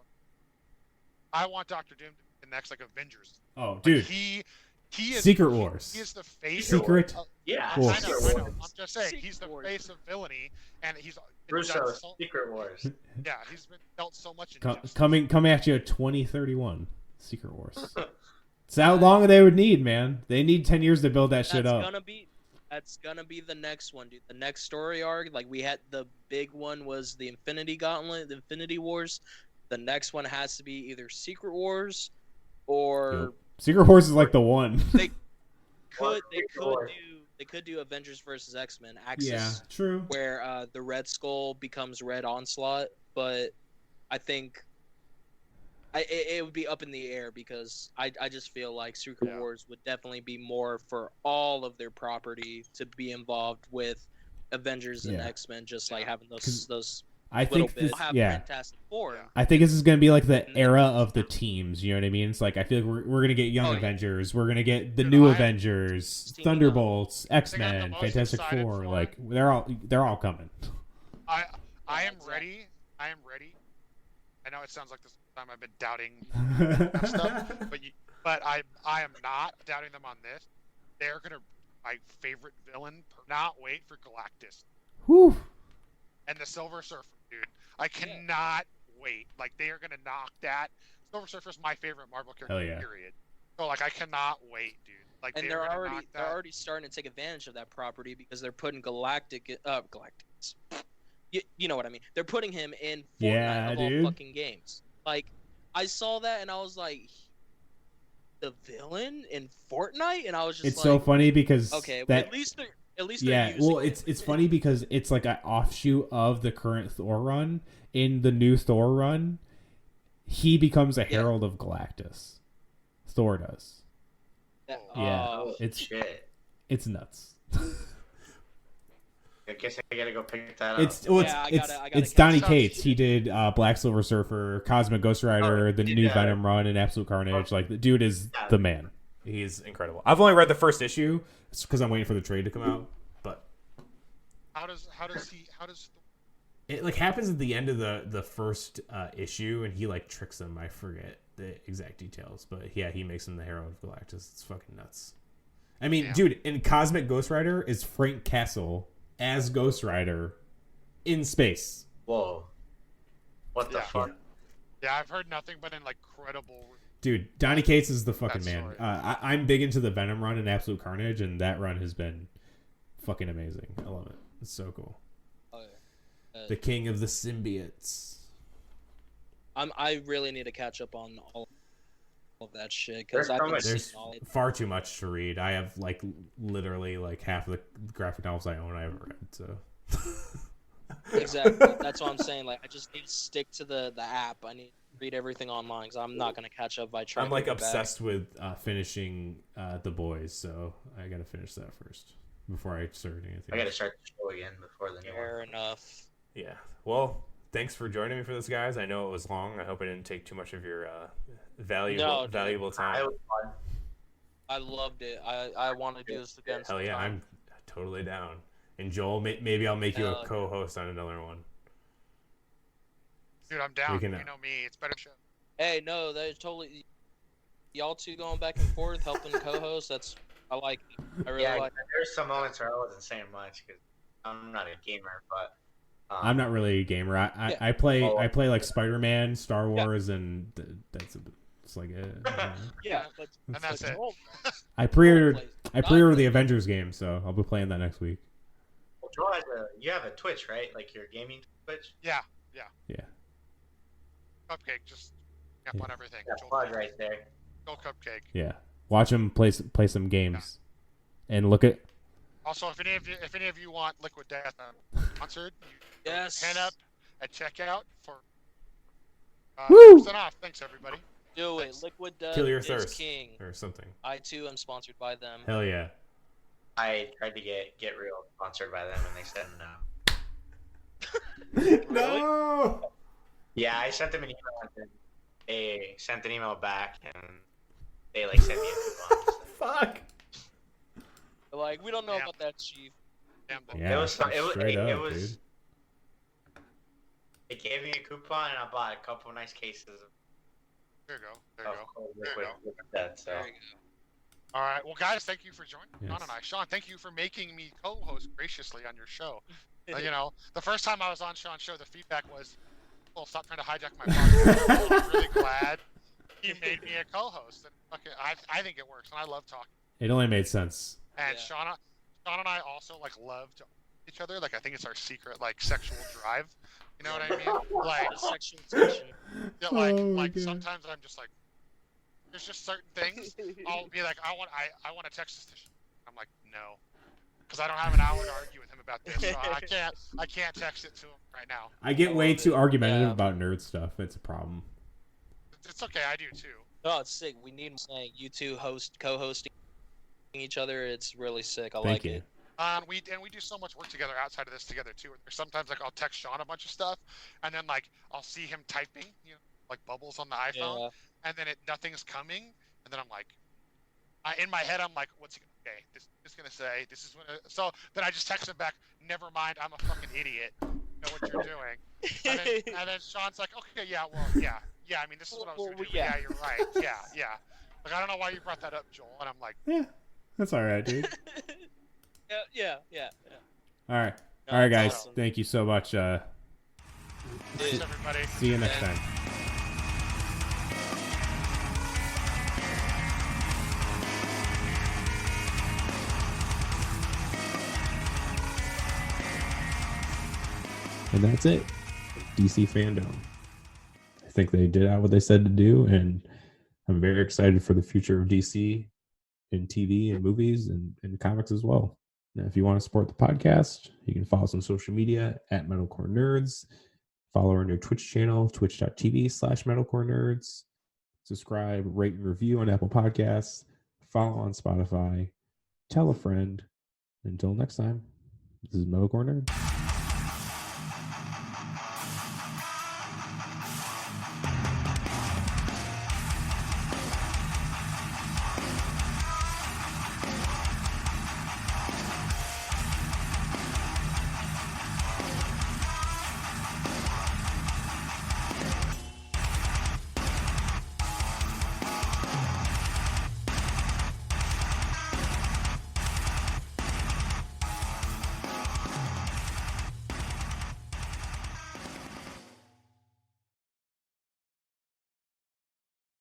I want Doctor Doom to be the next like Avengers. Oh, Like, dude. he is Secret Wars. He is the face. Secret yeah, Wars. I know. Secret I'm just saying he's Secret the Wars. face of villainy, and he's been Russo, done so, Secret Wars. yeah, he's been dealt so much. coming at you 2031. Secret Wars. It's how long they would need, man. They need 10 years to build that shit up. That's gonna be the next one, dude. The next story arc, like we had the big one was the Infinity Gauntlet, the Infinity Wars. The next one has to be either Secret Wars or Yep. Secret Wars is like the one. they Or could do Avengers versus X-Men yeah, Axis, true. where the Red Skull becomes Red Onslaught. But I think it would be up in the air because I just feel like Secret Yeah. Wars would definitely be more for all of their property to be involved with Avengers and Yeah. X-Men, just like having 'Cause those I little think bits. this, Have yeah. Fantastic Four. Yeah. I think this is going to be like the And then- era of the teams. You know what I mean? It's like I feel like we're going to get Young Oh, yeah. Avengers. We're going to get the Dude, new I- Avengers, Teaming up. Thunderbolts, the X-Men, most Fantastic excited Four. for Like it. they're all coming. I am exactly. ready. I am ready. I know it sounds like this time I've been doubting stuff, but I am not doubting them on this. They're gonna my favorite villain. Not wait for Galactus Whew. and the Silver Surfer, dude. I cannot wait. Like they are gonna knock that. Silver Surfer is my favorite Marvel character. Hell yeah. Period. So like I cannot wait, dude. Like And they're gonna knock they're that. already starting to take advantage of that property because they're putting Galactus. You know what I mean? They're putting him in Fortnite Yeah, of dude. all fucking games. Like I saw that and I was like, the villain in Fortnite, and I was just It's like, so funny because okay, that, at least they're yeah, using well, it's funny because it's like an offshoot of the current Thor run. In the new Thor run, he becomes a Herald of Galactus. Thor does. Yeah, Oh, it's shit. It's nuts. I guess I gotta go pick that up. It's Donny Cates. He did Black Silver Surfer, Cosmic Ghost Rider, the new Venom run, and Absolute Carnage. Like, the dude is the man. He's incredible. I've only read the first issue because I'm waiting for the trade to come out. But how does it like happens at the end of the first issue, and he like tricks them. I forget the exact details, but yeah, he makes him the Herald of Galactus. It's fucking nuts. I mean, dude, in Cosmic Ghost Rider is Frank Castle as Ghost Rider in space. Whoa. What the fuck? Yeah, I've heard nothing but incredible. Dude, Donny Cates is the fucking man. I'm big into the Venom run and Absolute Carnage, and that run has been fucking amazing. I love it. It's so cool. The king of the symbiotes. I really need to catch up on all of that shit because there's far too much to read. I have like literally like half of the graphic novels I own I haven't read. So exactly, that's what I'm saying. Like, I just need to stick to the app. I need to read everything online because I'm not gonna catch up by trying. I'm like obsessed with finishing The Boys, so I gotta finish that first before I start anything. I gotta start the show again before the new one. Fair enough. Yeah. Well, thanks for joining me for this, guys. I know it was long. I hope I didn't take too much of your valuable time. It was fun. I loved it. I want to do this again. Hell yeah, I'm totally down. And Joel, maybe I'll make you a co-host on another one. Dude, I'm down. You know me. It's better show. Hey, no, that's totally. Y'all two going back and forth, helping co-host. I like it. I really like it. There's some moments where I wasn't saying much because I'm not a gamer, but. I'm not really a gamer. I play like Spider-Man, Star Wars, and it's like it. Yeah, and that's it. I pre-ordered the Avengers game, so I'll be playing that next week. Well, Joel you have a Twitch, right? Like your gaming Twitch? Yeah. Cupcake, just on everything. Yeah, plug right there. Go Cupcake. Yeah, watch him play some games, and look at. Also, if any of you want Liquid Death sponsored, hand up at checkout for 10% off. Thanks, everybody. Do it. Liquid Death Kill your is thirst king. Or something. I too am sponsored by them. Hell yeah. I tried to get real sponsored by them, and they said no. No. Yeah, I sent them an email, and they sent an email back, and they like sent me a coupon. Fuck. Like, we don't know about that, Chief. Yeah, it was dude. It gave me a coupon, and I bought a couple nice cases. There you go. Liquid Death, so. There you go. All right. Well, guys, thank you for joining Yes. Sean and I. Sean, thank you for making me co-host graciously on your show. The first time I was on Sean's show, the feedback was, "Well, stop trying to hijack my podcast." I'm really glad he made me a co-host. And I think it works, and I love talking. It only made sense. And Sean and I also love to each other. I think it's our secret sexual drive. You know what I mean? Sexual tension. Yeah, sometimes I'm just there's just certain things. I'll be like, I want to text this to Sean. I'm like, no, because I don't have an hour to argue with him about this. So I can't text it to him right now. I get way too argumentative about nerd stuff. It's a problem. It's okay. I do too. Oh, it's sick. We need saying you two co-hosting each other. It's really sick. I Thank like you. it. We do so much work together outside of this together too. Sometimes I'll text Sean a bunch of stuff, and then I'll see him typing, bubbles on the iPhone, and then nothing's coming, and then I'm like, in my head I'm like, what's he okay? This is gonna say this is what. So then I just text him back. Never mind, I'm a fucking idiot. You know what you're doing. And then Sean's like, okay, yeah, well, yeah. I mean, this is what I was gonna do. Yeah, you're right. Yeah. I don't know why you brought that up, Joel. And I'm like, yeah, that's all right, dude. Yeah. All right, guys. Awesome. Thank you so much. Thanks, everybody. See you next time. And that's it. DC FanDome. I think they did what they said to do, and I'm very excited for the future of DC in TV and movies and comics as well. Now, if you want to support the podcast, you can follow us on social media at Metalcore Nerds. Follow our new Twitch channel, twitch.tv/Metalcore Nerds. Subscribe, rate, and review on Apple Podcasts. Follow on Spotify. Tell a friend. Until next time, this is Metalcore Nerds.